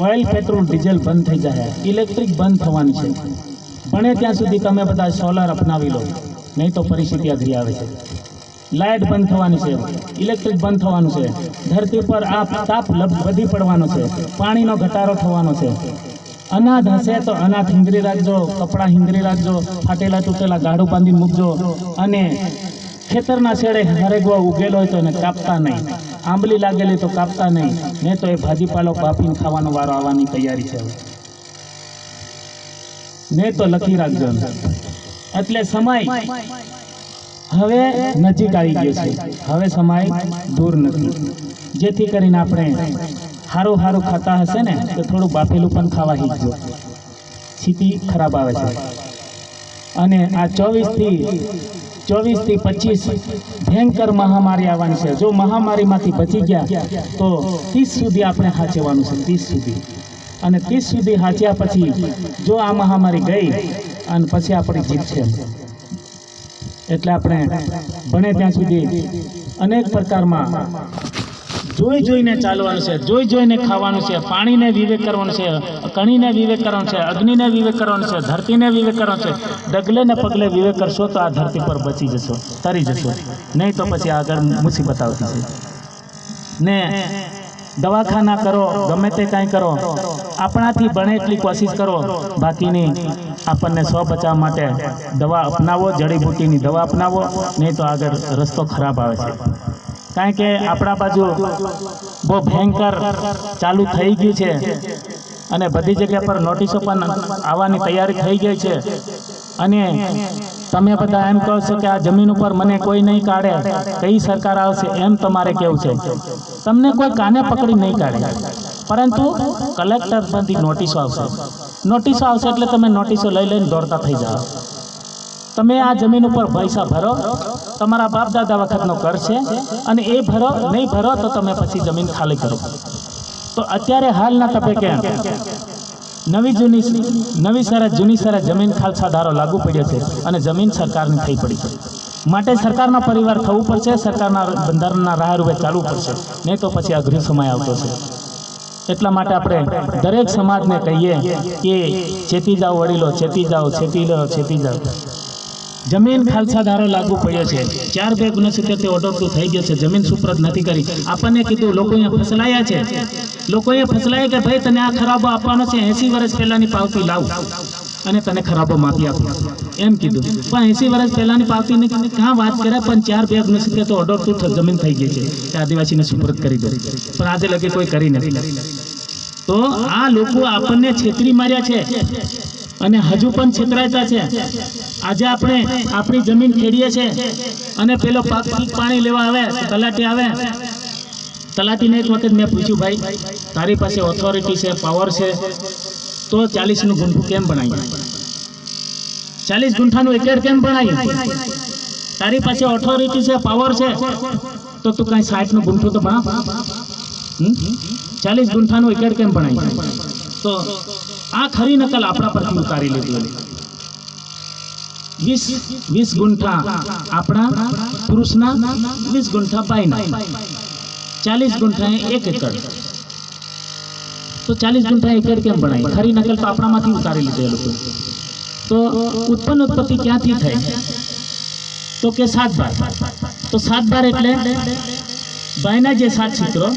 ઓઇલ, પેટ્રોલ, ડીઝલ બંધ થઈ જાય, ઇલેક્ટ્રિક બંધ થવાની છે. બને ત્યાં સુધી તમે બધા સોલાર અપનાવી લો, નહીં તો પરિસ્થિતિ અઘરી આવે છે. લાઇટ બંધ થવાની છે, ઇલેક્ટ્રિક બંધ થવાનું છે, ધરતી પર આ તાપ વધી પડવાનો છે, પાણીનો ઘટાડો થવાનો છે. અનાથ હશે તો અનાથ હિંગરી રાખજો, કપડાં હિંગરી રાખજો, ફાટેલા તૂટેલા ગાડું બાંધી મૂકજો. અને ખેતરના છેડે હરેગવા ઉગેલો હોય તો એને કાપતા નહીં, આંબલી લાગેલી તો કાપતા નહીં, નહીં તો એ ભાજીપાલો કાપીને ખાવાનો વારો આવવાની તૈયારી છે. નહીં તો લખી રાખજો. એટલે સમય હવે નજીક આવી ગયો છે, હવે સમય દૂર નથી. જેથી કરીને આપણે સારું સારું ખાતા હશે ને તો થોડું બાફેલું પણ ખાવા શીખજો. સ્થિતિ ખરાબ આવે છે. અને આ 24 થી 25 ભયંકર મહામારી આવવાની છે. જો મહામારીમાંથી બચી ગયા તો 30 સુધી આપણે સાચવવાનું છે, 30 સુધી. અને 30 સુધી સાચ્યા પછી જો આ મહામારી ગઈ અને પછી આપણી જીત છે. એટલે આપણે બને ત્યાં સુધી અનેક પ્રકારમાં જોઈને ચાલવાનું છે, જોઈને ખાવાનું છે, પાણીને વિવેક કરવાનું છે, કણીને વિવેક કરવાનું છે, અગ્નિને વિવેક કરવાનું છે, ધરતીને વિવેક કરવાનું છે. ડગલે ને પગલે વિવેક કરશો તો આ ધરતી પર બચી જશો, તરી જશો. નહીં તો પછી આગળ મુસીબત આવતી છે. ને દવાખાના કરો, ગમે તે કાંઈ કરો, આપણાથી બને એટલી કોશિશ કરો. બાકીની આપણને સ્વ બચાવ માટે દવા અપનાવો, જડીબુટ્ટીની દવા અપનાવો, નહીં તો આગળ રસ્તો ખરાબ આવે છે. કારણ કે આપણા બાજુ બહુ ભયંકર ચાલુ થઈ ગયું છે અને બધી જગ્યા પર નોટિસો પણ આવવાની તૈયારી થઈ ગઈ છે. અને તમે બધા એમ કહો છો કે આ જમીન ઉપર મને કોઈ નહીં કાઢે, કઈ સરકાર આવશે એમ તમારે કેવું છે. તમને કોઈ કાને પકડી નહીં કાઢે, પરંતુ કલેક્ટર પરથી નોટિસો આવશે. નોટિસો આવશે એટલે તમે નોટિસો લઈને દોડતા થઈ જાઓ. તમે આ જમીન ઉપર પૈસા ભરો, તમારા બાપ દાદા વખતનો કર છે, અને એ ભરો, નહીં ભરો તો તમે પછી જમીન ખાલી કરો. તો અત્યારે હાલના તબક્કે નવી શરત જૂની શરત જમીન ખાલસા ધારો લાગુ પડ્યો છે અને જમીન સરકારની થઈ પડી છે. માટે સરકારના પરિવાર થવું પડશે, સરકારના બંધારણના રાહરૂપે ચાલવું પડશે, નહીં તો પછી અઘરી સમય આવતો છે. એટલા માટે આપણે દરેક સમાજને કહીએ કે ચેતી જાઓ વડીલો, ચેતી જાઓ, ચેતી જાઓ. જમીન ખાલસા ધારો લાગુ પડ્યો છે. 4/69 ઓર્ડર તો થઈ ગયો છે, જમીન સુપ્રત નથી કરી. આપણને કીધું, લોકો અહીંયા ફસલાયા છે, લોકોએ ફસલાયા કે ભાઈ તને આ ખરાબો આપવાનો છે, 80 વર્ષ પહેલાની પાવતી લાવ અને તને ખરાબો માફી આપો એમ કીધું. પણ 80 વર્ષ પહેલાની પાવતીની ક્યાં વાત કરે, પણ 4/69 તો ઓર્ડર તો જમીન થઈ ગઈ છે કે આદિવાસીને સુપ્રત કરી દો, પણ આજે લગે કોઈ કરી નથી. તો આ લોકો આપણને છેતરી માર્યા છે અને હજુ પણ છેતરાતા છે. આજે આપણે આપણી જમીન ખેડીએ છીએ અને પેલો પાણી લેવા આવે, તલાટી આવે. તલાટીને એક વખત મેં પૂછ્યું, ભાઈ તારી પાસે ઓથોરિટી છે, પાવર છે, તો 40નું ગુંઠું કેમ બનાવ્યું? 40 ગુંઠાનું એકર કેમ બનાવ્યું? તારી પાસે ઓથોરિટી છે, પાવર છે, તો તું કઈ 60 નો ગુંઠો તો ભણાવ, 40 ગુંઠાનું એકડ કેમ ભણાય? તો આ ખરી નકલ આપણા પરથી ઉતારી લીધી. 20 ગુંઠા આપણા પુરુષના, 20 ગુંઠા બાઈના, 40 ગુંઠા 1 એકડ. તો 40 ગુંઠા એકડ કેમ ભણાય? ખરી નકલ તો આપણામાંથી ઉતારી લીધી એ લોકો. તો ઉત્પત્તિ ક્યાંથી થઈ? તો કે 7 બાર. તો 7 બાર એટલે બાયના જે 7 ચિત્રો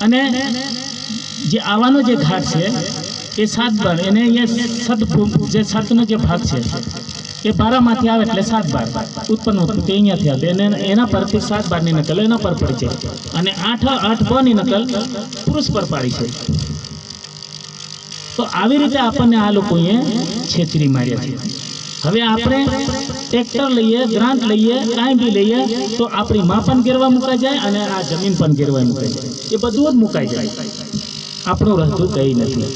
અને જે આવાનો જે ઘાટ છે એ 7 બાર, એને જે 7નો જે ભાગ છે એ 12 માંથી આવે એટલે 7 બાર. ઉત્પત્તિ અહીંયાથી આવે એને એના પરથી 7 બારની નકલ એના પર પડી છે અને 8 બની નકલ પુરુષ પર પાડી છે. તો આવી રીતે આપણને આ લોકોએ છેતરી માર્યા છે. હવે આપણે ટ્રેક્ટર લઈએ, ગ્રાન્ટ લઈએ, કાંઈ બી લઈએ તો આપણી માં પણ ગેરવા મુકાઈ જાય અને આ જમીન પણ ગેરવા મુકાઈ જાય. એ બધું જ મુકાઈ જાય, આપણું રહેતું કંઈ નથી.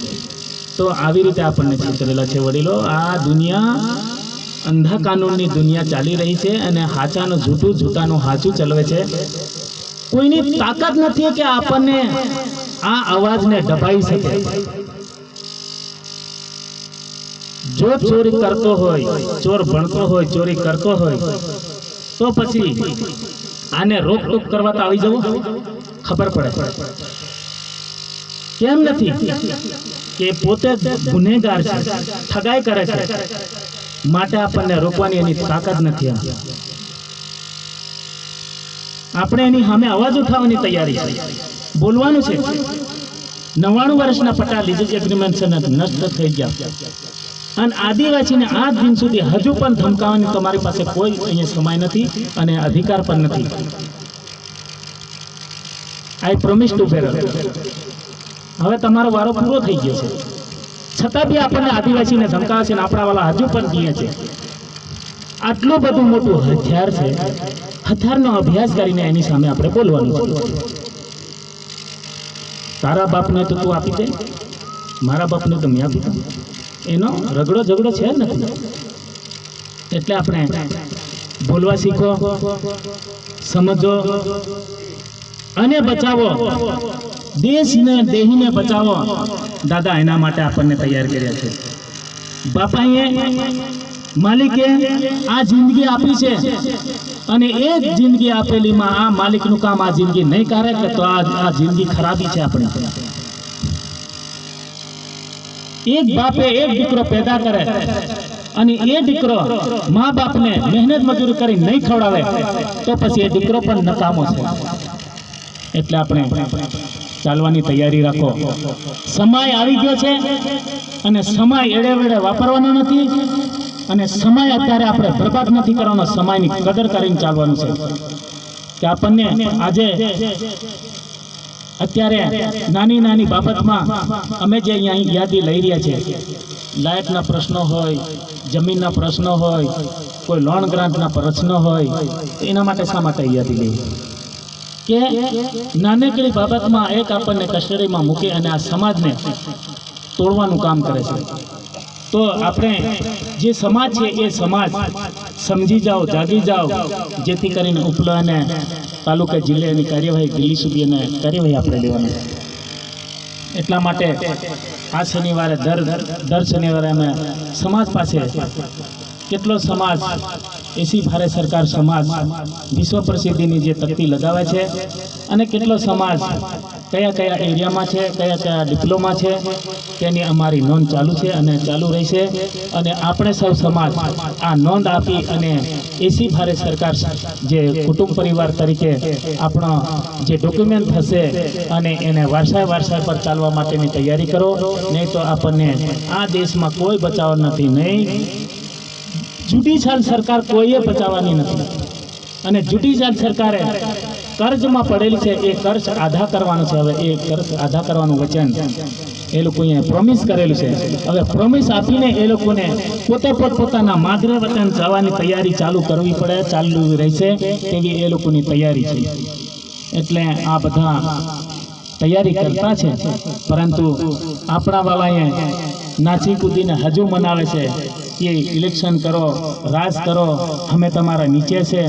તો આવી રીતે આપણને છેતરેલા છે વડીલો. આ દુનિયા અંધા કાનૂનની દુનિયા ચાલી રહી છે અને હાચાનું જૂઠું, જૂઠાનું હાચું ચલાવે છે. કોઈની તાકાત નથી કે આપણને આ અવાજને દબાઈ શકે. જો ચોરી કરતો હોય, ચોર ભણતો હોય, ચોરી કરતો હોય તો પછી આને રોકટોક કરવા તો આવી જવું ખબર પડે. કેમ નથી? કે પોતે ગુનેગાર છે, ઠગાઈ કરે છે, માટે આપણને રોકવાની એની તાકાત નથી. આપણે એની સામે અવાજ ઉઠાવવાની તૈયારી છે, બોલવાનું છે. 99 વર્ષના પટા લીઝ એગ્રીમેન્ટ છે નષ્ટ થઈ ગયા અને આદિવાસીને આ દિન સુધી હજુ પણ ધમકાવવાની તમારી પાસે કોઈ અહીંયા સમય નથી અને અધિકાર પણ નથી. આઈ પ્રોમિસ ટુ બેરર. હવે તમારો વારો પૂરો થઈ ગયો છે, છતાં બી આપણને આદિવાસીને ધમકાવે છે અને આપણા વાળા હજુ પણ જીએ છે. આટલું બધું મોટું હથિયાર છે, હથિયારનો અભ્યાસ કરીને એની સામે આપણે બોલવાનું છે. તારા બાપને તો તું આપી દે, મારા બાપને તો મેં આપી દઉં. એનો રગડો ઝઘડો છે જ નથી. એટલે આપણે બોલવા શીખો, સમજો અને બચાવો. દેશને, દેહીને બચાવો. દાદા એના માટે આપણને તૈયાર કર્યા છે. બાપાએ, માલિકે આ જિંદગી આપી છે અને એ જ જિંદગી આપેલીમાં આ માલિકનું કામ આ જિંદગી નહીં કરે કે તો આ જિંદગી ખરાબી છે આપણી. એક બાપે એક દીકરો પેદા કરે અને એ દીકરો મા બાપને મહેનત મજૂરી કરી નહીં ખવડાવે તો પછી એ દીકરો પણ નકામો છે. એટલે આપણે ચાલવાની તૈયારી રાખો. સમય આવી ગયો છે અને સમય એડે વેડે વાપરવાનો નથી અને સમય અત્યારે આપણે બરબાદ નથી કરવાનો. સમયની કદર કરીને ચાલવાનું છે. કે આપણને આજે અત્યારે નાની નાની બાબતમાં અમે જે અહીંયા યાદી લઈ રહ્યા છે, લાયકના પ્રશ્નો હોય, જમીનના પ્રશ્નો હોય, કોઈ લોન ગ્રાન્ટના પ્રશ્નો હોય, એના માટે શા માટે યાદી લઈએ? કે નાનકડી બાબતમાં એક આપણને કસ્ટડીમાં મૂકી અને આ સમાજને તોડવાનું કામ કરે છે. તો આપણે જે સમાજ છે એ સમાજ સમજી જાઓ, જાગી જાઓ, જેથી કરીને ઉપલા અને તાલુકા જિલ્લાની કાર્યવાહી દિલ્હી સુધી અને કાર્યવાહી આપણે લેવાની. એટલા માટે આ શનિવારે દર શનિવારે અમે સમાજ પાસે કેટલો સમાજ એસી ભારત સરકાર સમાજ વિશ્વ પ્રસિદ્ધિની જે તકતી લગાવે છે અને કેટલો સમાજ કયા કયા એરિયામાં છે, કયા કયા ડિપ્લોમા છે તેની અમારી નોંધ ચાલુ છે અને ચાલુ રહેશે. અને આપણે સૌ સમાજ આ નોંધ આપી અને એસી ભારત સરકાર જે કુટુંબ પરિવાર તરીકે આપણો જે ડોક્યુમેન્ટ થશે અને એને વારસાઈ પર ચાલવા માટેની તૈયારી કરો. નહીં તો આપણને આ દેશમાં કોઈ બચાવ નથી. નહીં જુડીશિયલ સરકાર કોઈએ બચાવવાની નથી અને જુડીશિયલ સરકારે કર્જમાં પડેલી છે એ કર્જ આધા કરવાનું છે. હવે એ કર્જ આધા કરવાનું વચન એ લોકોએ પ્રોમિસ કરેલું છે. હવે પ્રોમિસ આપીને એ લોકોને પોતે પોતાના માદરે વતન જવાની તૈયારી ચાલુ કરવી પડે, ચાલુ રહેશે તેવી એ લોકોની તૈયારી છે. એટલે આ બધા તૈયારી કરતા છે, પરંતુ આપણા વાળાએ નાચી કૂદીને હજુ મનાવે છે કે ઇલેક્શન કરો, રાજ કરો, અમે તમારા નીચે છે.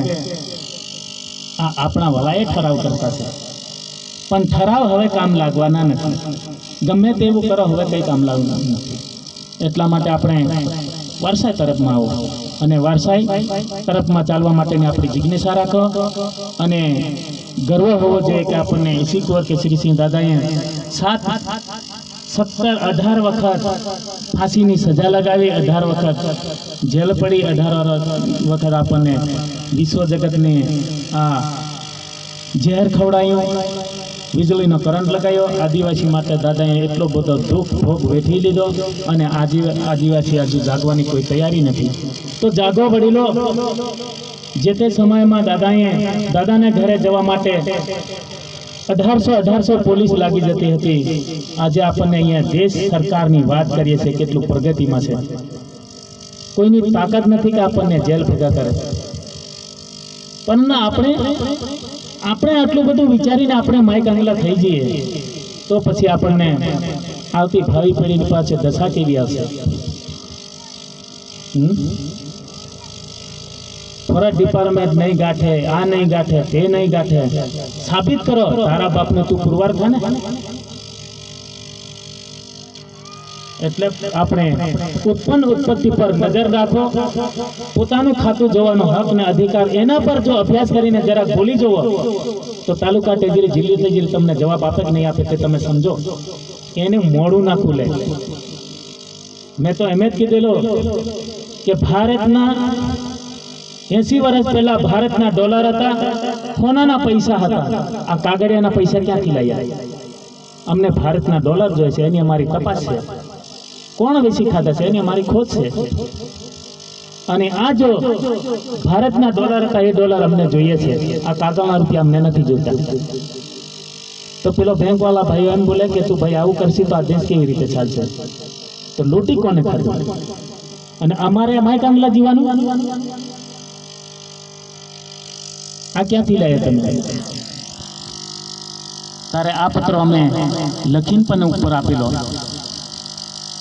આ આપણા વલાએ ઠરાવ કરતા છે, પણ ઠરાવ હવે કામ લાગવાના નથી. ગમે તેવું કરો હવે કંઈ કામ લાગવાનું નથી. એટલા માટે આપણે વારસાઈ તરફમાં આવો અને વારસાઈ તરફમાં ચાલવા માટેની આપણી જિજ્ઞાસા રાખો અને ગર્વ હોવો જોઈએ કે આપણને 80 વર્ષ કે શ્રીસિંહ દાદાએ 7, 17, 18 વખત ફાંસીની સજા લગાવી, 18 વખત જેલ પડી, 18 વખત આપણને વિશ્વ જગતને આ ઝેર ખવડાયું, વીજળીનો કરંટ લગાવ્યો. આદિવાસી માટે દાદાએ એટલો બધો દુઃખ ભોગ વેઠી લીધો અને આદિવાસી હજુ જાગવાની કોઈ તૈયારી નથી. તો જાગો વડીલો. જે તે સમયમાં દાદાને ઘરે જવા માટે 1800 પોલીસ લાગી જતી હતી. આજે આપણને અહીંયા દેશ સરકારની વાત કરીએ છીએ, કેટલું પ્રગતિમાં છે. કોઈની તાકાત નથી કે આપણને જેલ ભેગા કરે, પણ આપણે આટલું બધું વિચારીને આપણે માઈક આંગલા થઈ જઈએ તો પછી આપણને આવતી ભાવિ પેઢીની પાસે દશા કેવી આવશે? ફોરેસ્ટ ડિપાર્ટમેન્ટ નહીં ગાંઠે, આ નહીં ગાંઠે, તે નહીં ગાંઠે. સાબિત કરો, તારા બાપને તું પુરવાર થા ને. એટલે આપણે ઉત્પત્તિ પર નજર રાખો. પોતાનું ખાતું જોવાનો હક ને અધિકાર એના પર જો અભ્યાસ કરીને જરાક ભૂલી જવો તો તાલુકા ટેજરી જિલ્લી ટેજરી તમને જવાબ આપે કે નહીં આપે તે તમે સમજો. એને મોડું ના ખુલે. મેં તો એમ જ કીધેલું કે ભારતના 80 વર્ષ પહેલા ભારતના ડોલર હતા, સોનાના પૈસા હતા. આ કાગળિયાના પૈસા ક્યાંથી લાવ્યા? અમને ભારતના ડોલર જોઈએ છે, એની અમારી તપાસ છે. કોણ વેચી ખાધા છે એની અમારી ખોજ છે. અને આ જો ભારતના ડોલર હતા એ ડોલર અમને જોઈએ છે, આ કાગળના રૂપિયા અમને નથી જોઈતા. તો પેલો બેંક વાળા ભાઈઓ એમ બોલે કે તું ભાઈ આવું કરશી તો આ દેશ કેવી રીતે ચાલશે? તો લૂંટી કોને ખરીદે? અને અમારે માય કાંગલા જીવાનું? આ ક્યાંથી લાવ્યા તમે? તારે આ પત્ર અમે લખીને પણ ઉપર આપેલો,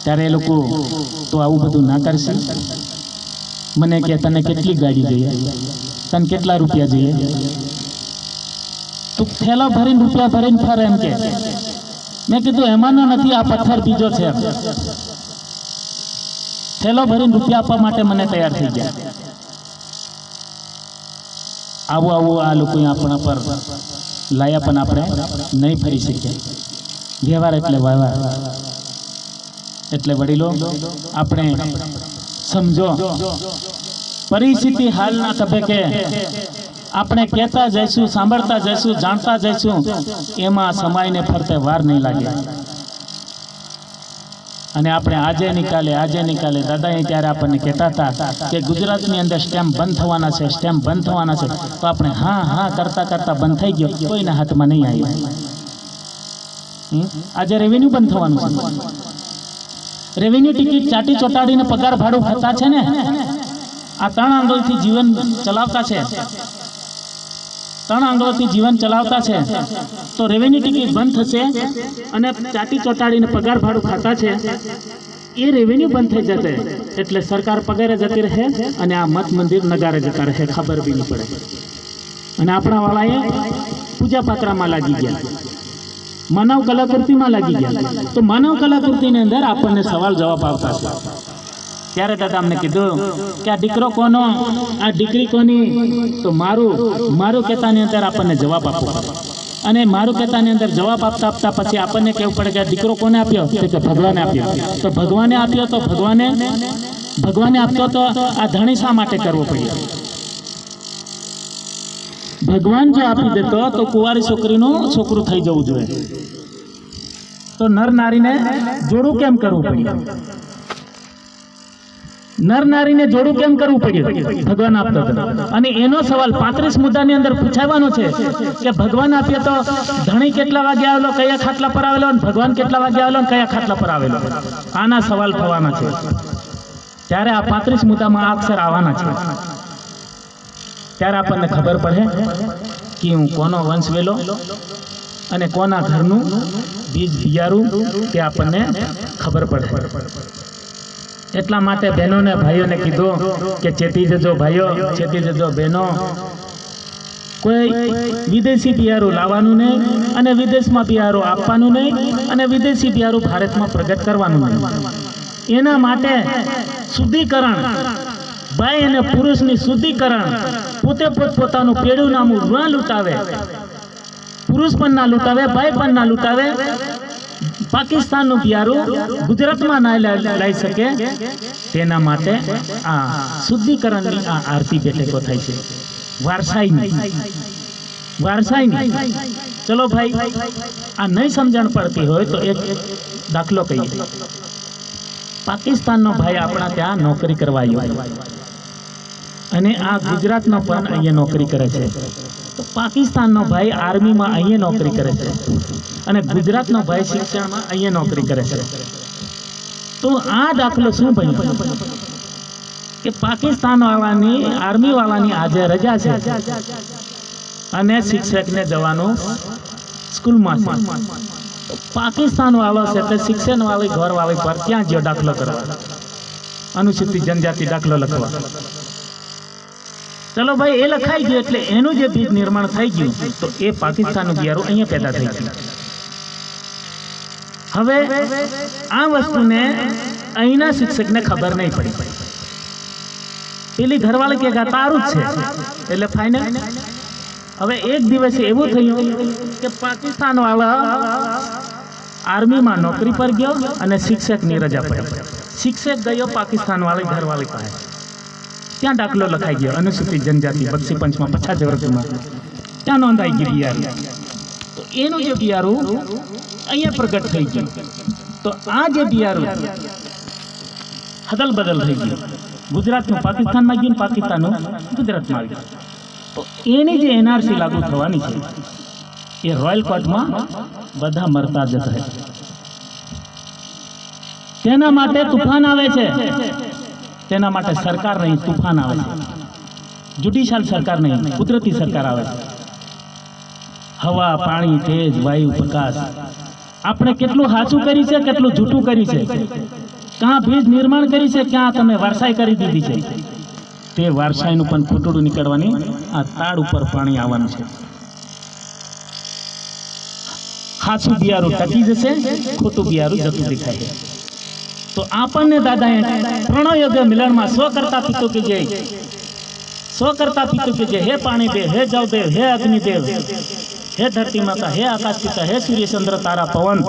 ત્યારે એ લોકો તો આવું બધું ના કરશે. મને કે તને કેટલી ગાડી જોઈએ, તને કેટલા રૂપિયા જોઈએ? તું થેલો ભરીને રૂપિયા ભરીને ફરે એમ કે. મેં કીધું એમાંનો નથી, આ પથ્થર બીજો છે. થેલો ભરીને રૂપિયા આપવા માટે મને તૈયાર થઈ ગયા. આવું આ લોકો આપણા પર લાયા પણ આપણે નહીં ફરી શકીએ. વ્યવહાર એટલે વ્યવહાર. એટલે વડીલો આપણે સમજો, પરિસ્થિતિ હાલના તબક્કે આપણે કહેતા જઈશું, સાંભળતા જઈશું, જાણતા જઈશું, એમાં સમયને ફરતે વાર નહીં લાગે. અને આપણે આજે નિકાલે દાદાએ ત્યારે આપણને કહેતા હતા કે ગુજરાતની અંદર સ્ટેમ્પ બંધ થવાના છે, સ્ટેમ્પ બંધ થવાના છે. તો આપણે હા કરતા બંધ થઈ ગયો, કોઈના હાથમાં નહીં આવ્યું. આજે રેવન્યુ બંધ થવાનું છે. રેવન્યુ ટિકિટ ચાટી ચોટાડીને પગાર ભાડું ખાતા છે ને, આ 3 આંગળથી જીવન ચલાવતા છે. 3 આંગળોથી જીવન ચલાવતા છે. તો રેવન્યુ ટિકિટ બંધ થશે અને ચાટી ચોટાડીને પગાર ભાડું ખાતા છે, એ રેવન્યુ બંધ થઈ જશે એટલે સરકાર પગારે જતી રહે અને આ મઠ મંદિર નગારે જતા રહે, ખબર બી નહીં પડે. અને આપણા વાળાએ પૂજા પાત્રામાં લાગી ગયા, માનવ કલાકૃતિમાં લાગી ગયા. તો માનવ કલાકૃતિની અંદર આપણને સવાલ જવાબ આવતા છે. ત્યારે દાદા અમને કીધું કે આ દીકરો કોનો, આ દીકરી કોની? તો મારું કહેતાની અંદર આપણને જવાબ આપવો. અને મારું કહેતાની અંદર જવાબ આપતા પછી આપણને કહેવું પડે કે આ દીકરો કોને આપ્યો? કે ભગવાને આપ્યો. તો ભગવાને આપ્યો તો ભગવાને આપતો તો આ ધણી શા માટે કરવો પડ્યો? ભગવાન જો આપી દેતો તો કુંવારી છોકરીનું છોકરું થઈ જવું જોઈએ. તો નર નારીને જોડું કેમ કરવું પડ્યું? નર નારીને જોડું કેમ કરવું પડ્યું? ભગવાન આપતો હતો. અને એનો સવાલ 35 મુદ્દાની અંદર પૂછાવાનો છે કે ભગવાન આપ્યો તો ધણી કેટલા વાગે આવેલો, કયા ખાટલા પર આવેલો, અને ભગવાન કેટલા વાગે આવેલો, કયા ખાટલા પર આવેલો? આના સવાલ થવાના છે. ત્યારે આ 35 મુદ્દામાં આ અક્ષર આવવાના છે. ત્યારે આપણને ખબર પડે કે હું કોનો વંશ વેલો અને કોના ઘરનું બીજ બિયારું તે આપણને ખબર પડે. એટલા માટે બહેનોને ભાઈઓને કીધું કે ચેતી જજો ભાઈઓ, ચેતી જજો બહેનો. કોઈ વિદેશી બિયારું લાવવાનું નહીં અને વિદેશમાં બિયારું આપવાનું નહીં અને વિદેશી બિયારું ભારતમાં પ્રગટ કરવાનું નહીં. એના માટે શુદ્ધિકરણ, ભાઈ અને પુરુષની શુદ્ધિકરણ, પોતે પોતાનું પેડું નામું ન લૂંટાવે, પુરુષ પણ ના લૂંટાવે, ભાઈ પણ ના લૂંટાવે. પાકિસ્તાનનું બિયારું ગુજરાતમાં ના લઈ શકે તેના માટે આ શુદ્ધિકરણની આ આરતી બેઠકો થાય છે. વારસાઈની ચલો ભાઈ, આ નહીં સમજણ પડતી હોય તો એક દાખલો કહીએ. પાકિસ્તાનનો ભાઈ આપણા ત્યાં નોકરી કરવા આવ્યો અને આ ગુજરાતનો પણ અહીંયા નોકરી કરે છે. તો પાકિસ્તાનનો ભાઈ આર્મીમાં અહીંયા નોકરી કરે છે અને ગુજરાતનો ભાઈ શિક્ષણમાં અહીંયા નોકરી કરે છે. તો આ દાખલો શું બન્યો કે પાકિસ્તાન વાળાની, આર્મી વાળાની આજે રજા છે અને શિક્ષકને જવાનું સ્કૂલમાં છે. તો પાકિસ્તાન વાળો છે તે શિક્ષણ વાળી ઘર વાળી પર ક્યાં ગયો દાખલો કરવા, અનુસૂચિત જનજાતિ દાખલો લખવા. ચલો ભાઈ, એ લખાઈ ગયું એટલે એનું જે બીજ નિર્માણ થઈ ગયું તો એ પાકિસ્તાનનું બિયારું અહીંયા પેદા થઈ ગયું. હવે આ વસ્તુને અહીંના શિક્ષકને ખબર નહીં પડી. પેલી ઘરવાળી કે તારું જ છે એટલે ફાઇનલ. હવે એક દિવસે એવું થયું કે પાકિસ્તાન વાળા આર્મીમાં નોકરી પર ગયો અને શિક્ષકની રજા પડી. શિક્ષક ગયો પાકિસ્તાન વાળી ઘરવાળી પાસે, ત્યાં દાખલો લખાઈ ગયો અનુસૂચિત જનજાતિ બક્ષી પંચમાં 50 વર્ષમાં ત્યાં નોંધાઈ ગયું બિયારું. તો એનું જે બિયારું અહીંયા પ્રગટ થઈ ગયું. તો આ જે બિયારું હદલ બદલ થઈ ગયું, ગુજરાતનું પાકિસ્તાનમાં ગયું, પાકિસ્તાનનું ગુજરાતમાં આવ્યું. તો એની જે એનઆરસી લાગુ થવાની છે એ રોયલ કોર્ટમાં બધા મરતા જતા રહે. તેના માટે તુફાન આવે છે, તેના માટે સરકાર નહીં, તુફાન આવે છે. જ્યુડિશિયલ સરકાર નહીં, કુદરતી સરકાર આવે છે. હવા, પાણી, તેજ, વાયુ, પ્રકાશ, આપણે કેટલું સાચું કર્યું છે, કેટલું જૂઠું કર્યું છે, ક્યાં બીજ નિર્માણ કર્યું છે, ક્યાં તમે વારસાઈ કરી દીધી છે. તે વારસાઈનું પણ ફૂટડું નીકળવાની આ તાડ ઉપર પાણી આવવાનું છે. સાચું બિયારું ટકી જશે, ખોટું બિયારું જતું દેખાય છે. તો આપણને દાદાએ પ્રણયોગ્ય મિલનમાં સ્વ કરતા પિતો કે જય, સ્વ કરતા પિતો કે જય. હે પાણી દેવ, હે જળ દેવ, હે અગ્નિ દેવ, હે ધરતી માતા, હે આકાશ પિતા, હે સૂર્ય ચંદ્ર તારા પવન,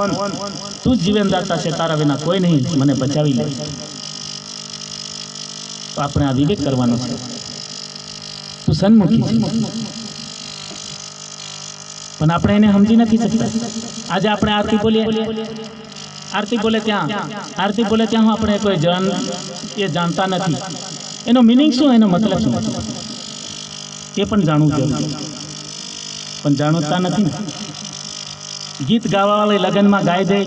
તું જીવન દાતા છે, તારા વિના કોઈ નહીં, મને બચાવી લે. તો આપણે આ વિવેક કરવાનો છે. તું સન્મુખી છે પણ આપણે એને સમજી નથી શકતા. આજે આપણે આરતી બોલીએ, આરતી બોલે ત્યાં આપણે કોઈ એ જાણતા નથી. એનો મિનિંગ શું, એનો મતલબ શું એ પણ જાણવું જરૂરી, પણ જાણતા નથી ને. ગીત ગાવાવાળી લગ્નમાં ગાઈ દે,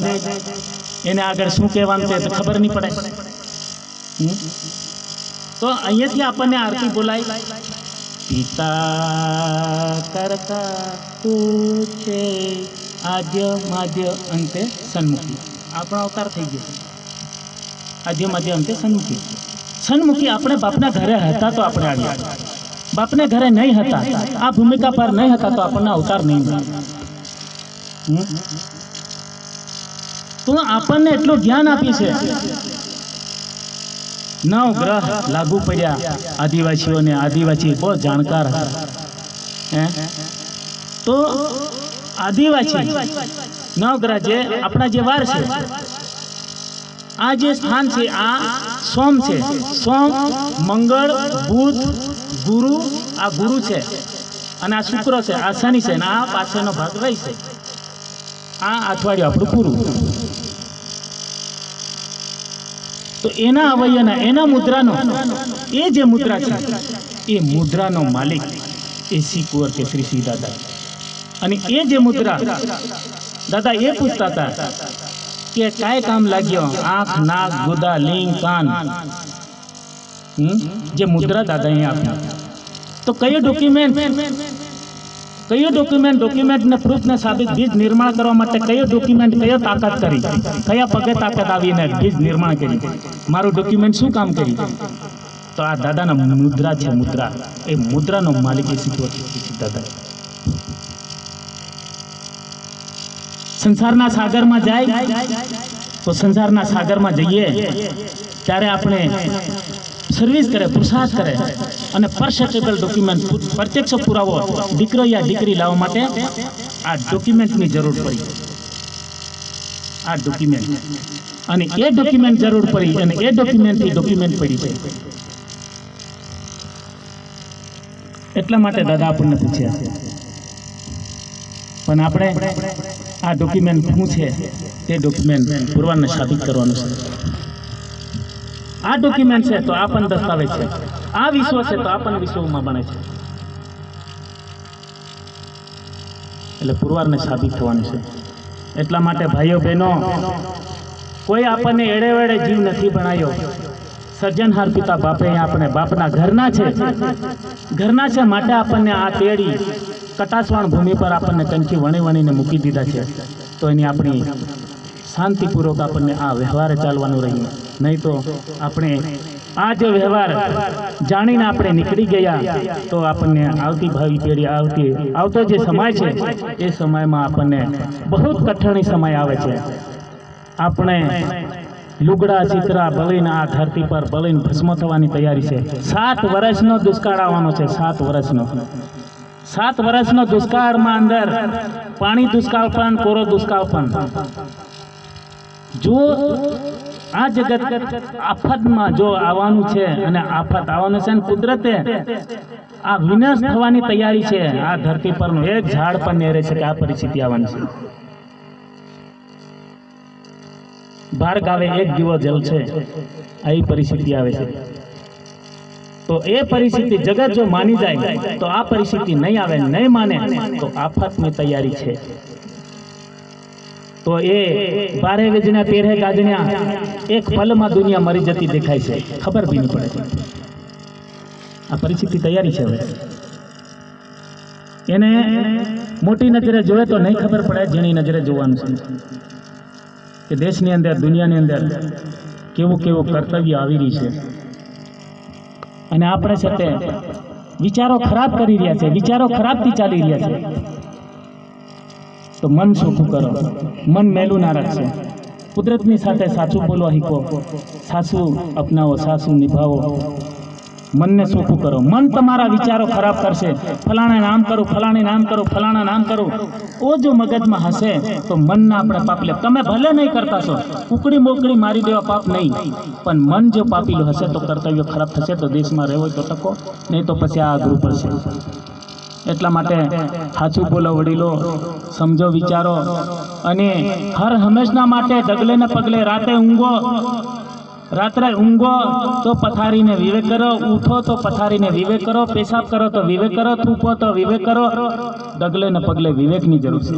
એને આગળ શું કહેવાનું છે તો ખબર નહીં પડે. તો અહીંયાથી આપણને આરતી બોલાય, પિતા કરતા તું છે, આદ્ય માધ્ય અંતે સન્મુખી. આપણો અવતાર થઈ ગયો, આદ્ય માધ્ય અંતે સન્મુખી. સન્મુખી આપણે બાપના ઘરે હતા તો આપણે આવ્યા, બાપને ઘરે નહીં હતા, આ ભૂમિકા પર નહીં હતા તો આપણને અવતાર નહીં મળે. તો આપણને એટલું જ્ઞાન આપ્યું છે. 9 ગ્રહ લાગુ પડ્યા આદિવાસીઓને, આદિવાસી બહુ જાણકાર હતા. તો આદિવાસી 9 ગ્રહ જે આપણા જે વાર છે, આ જે સ્થાન છે આ સોમ છે. સોમ, મંગળ, બુધ, ગુરુ, આ ગુરુ છે અને આ શુક્ર છે, આ શનિ છે, અને આ પાછળનો ભાગ રહી છે. આ અઠવાડિયું આપણું પૂરું. તો એના અવયવના, એના મુદ્રાનો, એ જે મુદ્રા છે એ મુદ્રાનો માલિક એ શ્રી કુંવર કેસરી સિંહ દાદા. અને એ જે મુદ્રા દાદા એ પૂછતા હતા કે કાંઈ કામ લાગ્યો, આંખ, નાક, ગુદા, લિંગ, કાન, જે મુદ્રા દાદા અહીંયા આપ્યા. તો કયો ડોક્યુમેન્ટને પ્રૂફને સાબિત બીજ નિર્માણ કરવા માટે કયો ડોક્યુમેન્ટ, કયો તાકાત કરી, કયા પગે તાકાત આવીને બીજ નિર્માણ કરી, મારું ડોક્યુમેન્ટ શું કામ કર્યું? તો આ દાદાના મુદ્રા છે, મુદ્રા. એ મુદ્રાનો માલિક એ સીધો છે દાદા. સંસારના સાગરમાં જાય તો સંસારના સાગરમાં જઈએ ત્યારે આપણે સર્વિસ કરે, પુરુષાર્થ કરે અને પરસેપ્ટેબલ ડોક્યુમેન્ટ, પ્રત્યક્ષ પુરાવો દીકરો યા દીકરી લાવવા માટે આ ડોક્યુમેન્ટની જરૂર પડી. આ ડોક્યુમેન્ટ અને એ ડોક્યુમેન્ટ જરૂર પડી અને એ ડોક્યુમેન્ટથી ડોક્યુમેન્ટ પડી છે. એટલા માટે દાદા આપણને પૂછ્યા, પણ આપણે આ ડોક્યુમેન્ટ શું છે તે ડોક્યુમેન્ટ પુરવાને સાબિત કરવાનું છે. આ ડોક્યુમેન્ટ છે તો આ પણ દસ્તાવેજ છે, આ વિશ્વ છે તો આ પણ વિશ્વમાં બને છે. એટલે પુરવારને સાબિત થવાનું છે. એટલા માટે ભાઈઓ બહેનો, કોઈ આપણને એડે વેડે જીવ નથી ભણાયો. સર્જનહાર પિતા બાપે આપણે બાપના ઘરના છે માટે આપણને આ તેડી કટાસવાણ ભૂમિ પર આપણને કંચી વણીને મૂકી દીધા છે. તો એની આપણી શાંતિપૂર્વક આપણને આ વ્યવહારે ચાલવાનું રહ્યું. નહીં તો આપણે આ જે વ્યવહાર જાણીને આપણે નીકળી ગયા તો આપણને આવતી ભાવિ પેઢી આવતો જે સમય છે એ સમયમાં આપણને બહુ કઠણ સમય આવે છે. આપણે લુગડા ચિત્રા બળીને આ ધરતી પર બળીને ભસ્મ થવાની તૈયારી છે. 7 વર્ષનો દુષ્કાળ આવવાનો છે. 7 વર્ષનો દુષ્કાળમાં અંદર પાણી દુષ્કાળ પણ, કોરો દુષ્કાળ પણ. જો આ જગત આફતમાં જો આવવાનું છે અને આફત આવવાનું છે અને કુદરતે આ વિનાશ થવાની તૈયારી છે. આ ધરતી પરનું એક ઝાડ પણ નહીં રહે છે કે આ પરિસ્થિતિ આવવાની છે. બાર ગાવે એક દીવો જલશે, આવી પરિસ્થિતિ આવે છે. તો એ પરિસ્થિતિ જગત જો માની જાય તો આ પરિસ્થિતિ નહીં આવે, નહીં માને તો આફતની તૈયારી છે. તો એ 12 વેજના 13 ગાજણ્યા એક પલમાં દુનિયા મરી જતી દેખાય છે, ખબર બી નહીં પડે. આ પરિસ્થિતિ તૈયારી છે. હવે એને મોટી નજરે જોવે તો નહીં ખબર પડે, જેની નજરે જોવાનું છે કે દેશની અંદર, દુનિયાની અંદર કેવું કર્તવ્ય આવી રહી છે. અને આપણે સાથે વિચારો ખરાબ કરી રહ્યા છે, વિચારો ખરાબથી ચાલી રહ્યા છે. તો મન ચોખ્ખું કરો, મન મેલું ના રાખશે. કુદરતની સાથે સાચું બોલવા શીખો, સાચું અપનાવો, સાચું નિભાવો. મનને ચોખ્ખું કરો. મન તમારા વિચારો ખરાબ કરશે. ફલાણા નામ કરું, ફલાણી નામ કરું, ફલાણા નામ કરું. ઓ જો મગજમાં હશે તો મનના આપણે પાપ લે. તમે ભલે નહીં કરતા છો, ઉકળી મોકળી મારી દેવા પાપ નહીં, પણ મન જો પાપીલું હશે તો કર્તવ્ય ખરાબ થશે. તો દેશમાં રહેવો તો ટકો, નહીં તો પછી આ અઘરું પડશે. એટલા માટે સાચું બોલો વડીલો, સમજો, વિચારો અને હર હંમેશના માટે ડગલે ને પગલે રાતે ઊંઘો. રાત્રે ઊંઘો તો પથારીને વિવેક કરો, ઉઠો તો પથારીને વિવેક કરો, પેશાબ કરો તો વિવેક કરો, થૂકો તો વિવેક કરો. ડગલે ને પગલે વિવેકની જરૂર છે.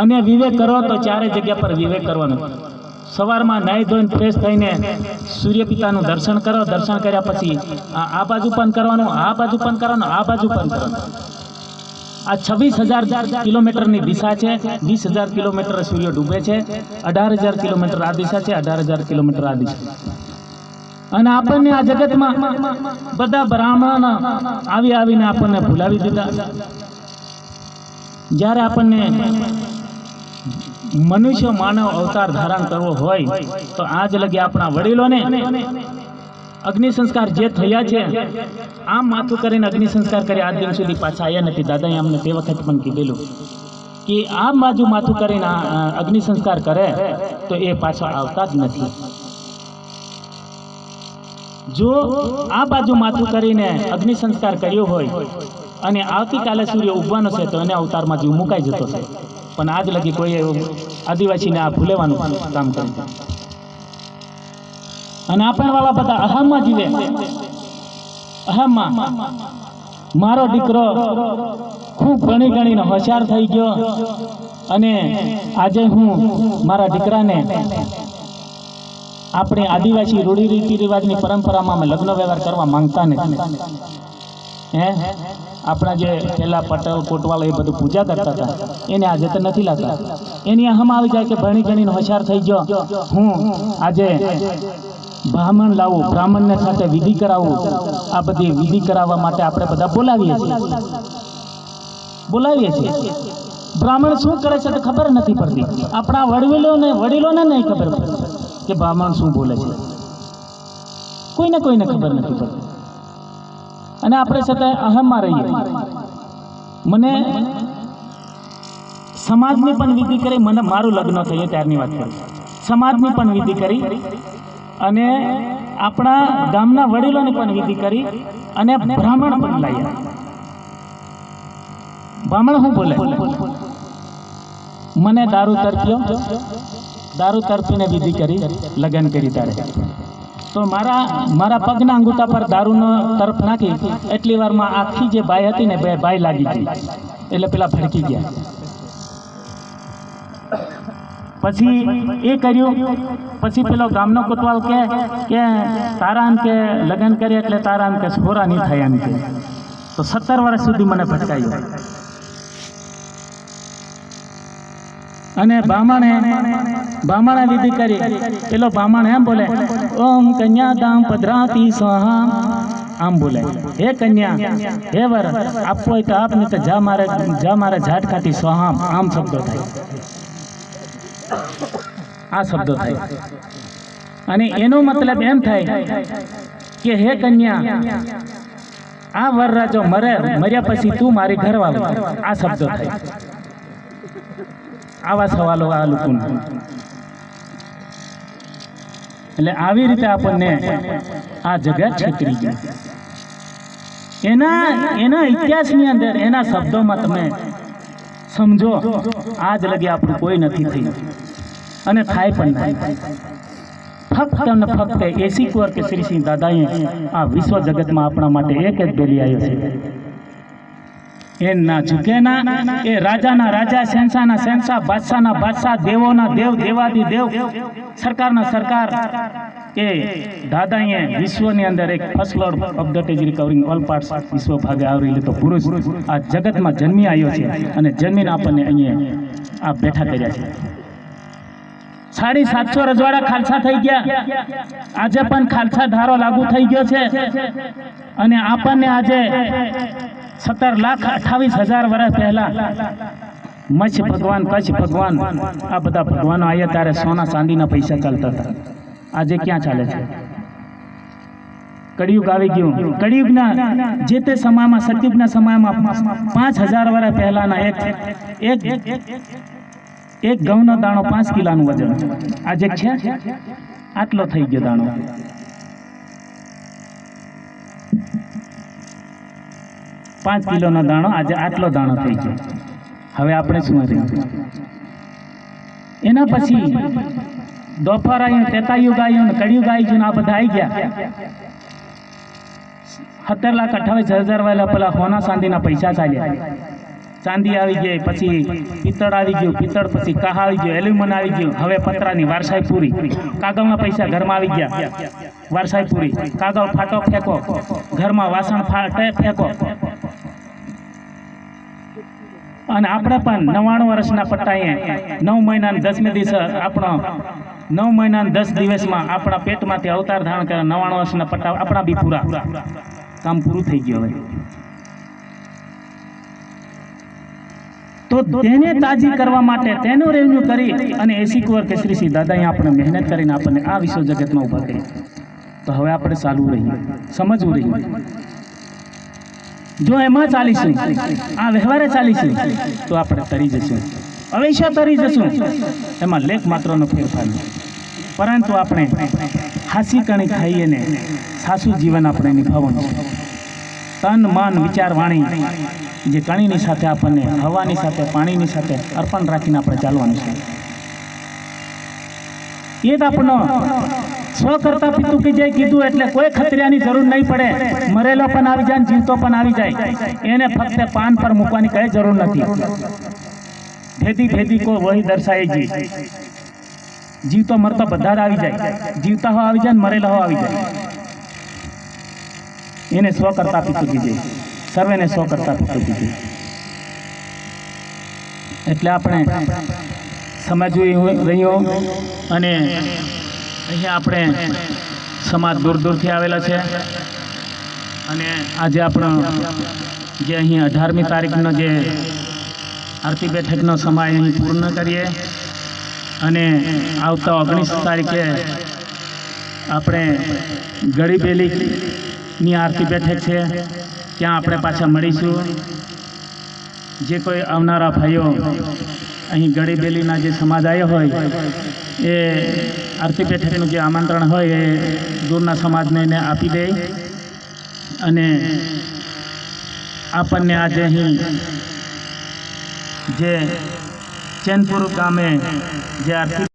અને વિવેક કરો તો ચારે જગ્યા પર વિવેક કરવાનું. સવારમાં નાહી ધોઈને ફ્રેશ થઈને સૂર્ય પિતાનું દર્શન કરો. દર્શન કર્યા પછી આ બાજુ પણ કરવાનું, આ બાજુ પણ કરવાનું, આ બાજુ પણ કરવાનું. આ 26,000 કિલોમીટરની દિશા છે. 20,000 કિલોમીટર સૂર્ય ડૂબે છે. 18,000 કિલોમીટર આ દિશા છે, 18,000 કિલોમીટર આ દિશા. અને આપણને આ જગતમાં બધા બ્રાહ્મણ આવીને આપણને ભૂલાવી દીધા. જ્યારે આપણને મનુષ્ય માનવ અવતાર ધારણ કરવો હોય તો આજ લગી આપણા વડીલોને અગ્નિ સંસ્કાર જે થયા છે, આમ માથું કરીને અગ્નિ સંસ્કાર કરી આજ દિન સુધી પાછા આવ્યા નથી. દાદાએ અમને તે વખત પણ કીધેલું કે આમ બાજુ માથું કરીને અગ્નિ સંસ્કાર કરે તો એ પાછા આવતા જ નથી. જો આ બાજુ માથું કરીને અગ્નિ સંસ્કાર કર્યો હોય અને આવતીકાલે સૂર્ય ઉગવાનો છે તો એને અવતારમાં જીવ મુકાઈ જતો છે. પણ આજ લગી કોઈ આદિવાસીને આ ભૂલેવાનું કામ કર્યું. અને આપણવાળા બધા અહમમાં જીવે. અહમમાં મારો દીકરો ખૂબ ગણીને હોશિયાર થઈ ગયો અને આજે હું મારા દીકરાને આપણે આદિવાસી રૂઢિ રીતિ રિવાજની પરંપરામાં અમે લગ્ન વ્યવહાર કરવા માંગતા નથી. આપણા જે પહેલા પટેલ કોટવાળા એ બધું પૂજા કરતા હતા એને આજે તો નથી લાગતા. એની અહમ આવી જાય કે ભણી ગણીને હોશિયાર થઈ ગયો, હું આજે બ્રાહ્મણ લાવવું, બ્રાહ્મણને સાથે વિધિ કરાવવું, આ બધી વિધિ કરાવવા માટે આપણે બધા બોલાવીએ છીએ. બ્રાહ્મણ શું કરે છે તો ખબર નથી પડતી. આપણા વડીલોને નહીં ખબર પડતી કે બ્રાહ્મણ શું બોલે છે. કોઈને ખબર નથી પડતી. અને આપણે છતાં અહમમાં રહીએ. મને સમાજની પણ વિધિ કરી, મને મારું લગ્ન થયું ત્યારની વાત કરી, સમાજની પણ વિધિ કરી અને આપણા ગામના વડીલોની પણ વિધિ કરી અને બ્રાહ્મણ પણ લાવ્યા. બ્રાહ્મણ શું બોલે? મને દારૂ તરપીને વિધિ કરી, લગ્ન કરી તારે. તો મારા પગના અંગૂઠા પર દારૂનો તરફ નાખી, એટલી વારમાં આખી જે બાઈ હતી ને, બે બાઈ લાગી ગઈ. એટલે પેલા ભડકી ગયા. પછી એ કર્યું. પછી પેલો ગામનો કોતવાલ કે તારા એમ કે લગ્ન કરી એટલે તારા એમ કે છોરા નહીં થાય એમ કે. તો 17 વર્ષ સુધી મને ભટકાયો. અને બ્રાહ્મણે વિધિ કરી. પેલો બ્રાહ્મણ એમ બોલે, ઓમ કન્યાદામ પધરાતી સ્વાહા, આમ બોલે, હે કન્યા, હે વર, આપવો હોય તો આપ, નહીં તો જા મારે ઝાટકાથી સ્વાહા, આમ શબ્દો થાય. આ શબ્દો થાય. અને એનો મતલબ એમ થાય કે હે કન્યા, આ વરરાજો મર્યા પછી તું મારી ઘરવાળો, આ શબ્દો થાય. આવા સવાલો આ લોકોના. એટલે આવી રીતે આપણને આ જગત છેતરી ગઈ. એના ઇતિહાસની અંદર, એના શબ્દોમાં તમે સમજો, આજ લગી આપણું કોઈ નથી થયું અને થાય પણ નહીં. ફક્ત અને ફક્ત એસી કુંવર કેસરીસિંહ દાદાએ આ વિશ્વ જગતમાં આપણા માટે એક જ બેલી આવ્યો છે. એ ના ઝૂકે ના, એ રાજાના રાજા, શહેનશાહના શહેનશાહ, બાદશાહના બાદશાહ, દેવોના દેવ, દેવાદી દેવ, સરકારના સરકાર. એ દાદાએ વિશ્વની અંદર એક first lord of the is recovering all parts વિશ્વ ભાગે આવરી લીધો પુરુષ આ જગતમાં જન્મી આવ્યો છે. અને જન્મીને આપણને અહીંયા આ બેઠા કર્યા છે. 750 રજવાડા ખાલસા થઈ ગયા. આજે પણ ખાલસા ધારો લાગુ થઈ ગયો છે. અને આપણને આજે 17,28,000 વર્ષ પહેલા મચ્છ ભગવાન, કચ્છ ભગવાન, આ બધા ભગવાનો આવ્યા ત્યારે સોના ચાંદીના પૈસા ચાલતા હતા. આજે ક્યાં ચાલે છે? કળિયુગ આવી ગયું. કળિયુગના જે તે સમયમાં, સતયુગના સમયમાં 5,000 વર્ષ પહેલાના એક ઘઉંનો દાણો 5 કિલોનું વજન. આજે છે આટલો થઈ ગયો દાણો. પાંચ કિલોનો દાણો આજે આટલો દાણો થઈ ગયો. હવે આપણે શું રહ્યું? એના પછી દોફાર આવ્યું, ત્રેતાયુગ આવ્યું, કળિયુગ આવી ગયું. આ બધા આવી ગયા. 17,28,000 વાળા પેલા સોના ચાંદીના પૈસા ચાલ્યા. ચાંદી આવી ગઈ, પછી પિત્તળ આવી ગયું, પિત્તળ પછી કાહ આવી ગયું, એલ્યુમિનિયમ આવી ગયું. હવે પતરાની વારસાઈ પૂરી. કાગળના પૈસા ઘરમાં આવી ગયા, વારસાઈ પૂરી. કાગળ ફાટો ફેંકો, ઘરમાં વાસણ ફેંકો. અને આપણે પણ 99 વર્ષના પટ્ટાએ 9 મહિના 10મે દિવસે આપણો 9 મહિના 10 દિવસમાં આપણા પેટમાંથી અવતાર ધારણ કરે. 99 વર્ષના પટ્ટા આપણા બી પૂરા. કામ પૂરું થઈ ગયું. હવે તો તેને તાજી કરવા માટે, તેનું રેવન્યુ કરી અને એસી કુંવર કેસરીસિંહ દાદાએ આપણે મહેનત કરીને આપણને આ વિશ્વ જગતમાં ઊભા કરી. તો હવે આપણે ચાલવું રહીએ, સમજવું રહીએ. જો એમાં ચાલીશું, આ વ્યવહારે ચાલીશું, તો આપણે તરી જશું, અવશ્ય તરી જશું. એમાં લેખ માત્રનો ફેરફાર નહીં. પરંતુ આપણે હાસી કણી ખાઈએ ને સાસુ જીવન આપણે નિભાવવાનું છે. તન, મન, વિચાર, વાણી, જે કણીની સાથે આપણને હવાની સાથે, પાણીની સાથે અર્પણ રાખીને આપણે ચાલવાનું છે. એ જ આપણો સ્વ કરતા પિતું કે જે કીધું એટલે કોઈ ખતરિયાની જરૂર નહીં પડે. મરેલો પણ આવી જાય, જીવતો પણ આવી જાય. એને ફક્ત પાન પર મૂકવાની કઈ જરૂર નથી. ભેદી ભેદી કો વહી દર્શાએગી. જીવતો મરતો બધા જ આવી જાય. જીવતા હો આવી જાય, મરેલા હો આવી જાય. એને સ્વ કરતા પિતું કીધે. સર્વેને સ્વ કરતા પિતું કીધે. એટલે આપણે સમજવું રહ્યું. અને અહીંયા આપણે સમાજ દૂર દૂરથી આવેલા છે અને આજે આપણો જે અહીં 18મી તારીખનો જે આરતી બેઠકનો સમય અહીં પૂર્ણ કરીએ અને આવતા 19 તારીખે આપણે ગળીબેલીની આરતી બેઠક છે, ત્યાં આપણે પાછા મળીશું. જે કોઈ આવનારા ભાઈઓ અહીં ગળીબેલીના જે સમાજ આવ્યો હોય એ આરતી બેઠકનું જે આમંત્રણ હોય એ દૂરના સમાજને એને આપી દે અને આપણને આજે અહીં જે ચેનપુર ગામે જે આરતી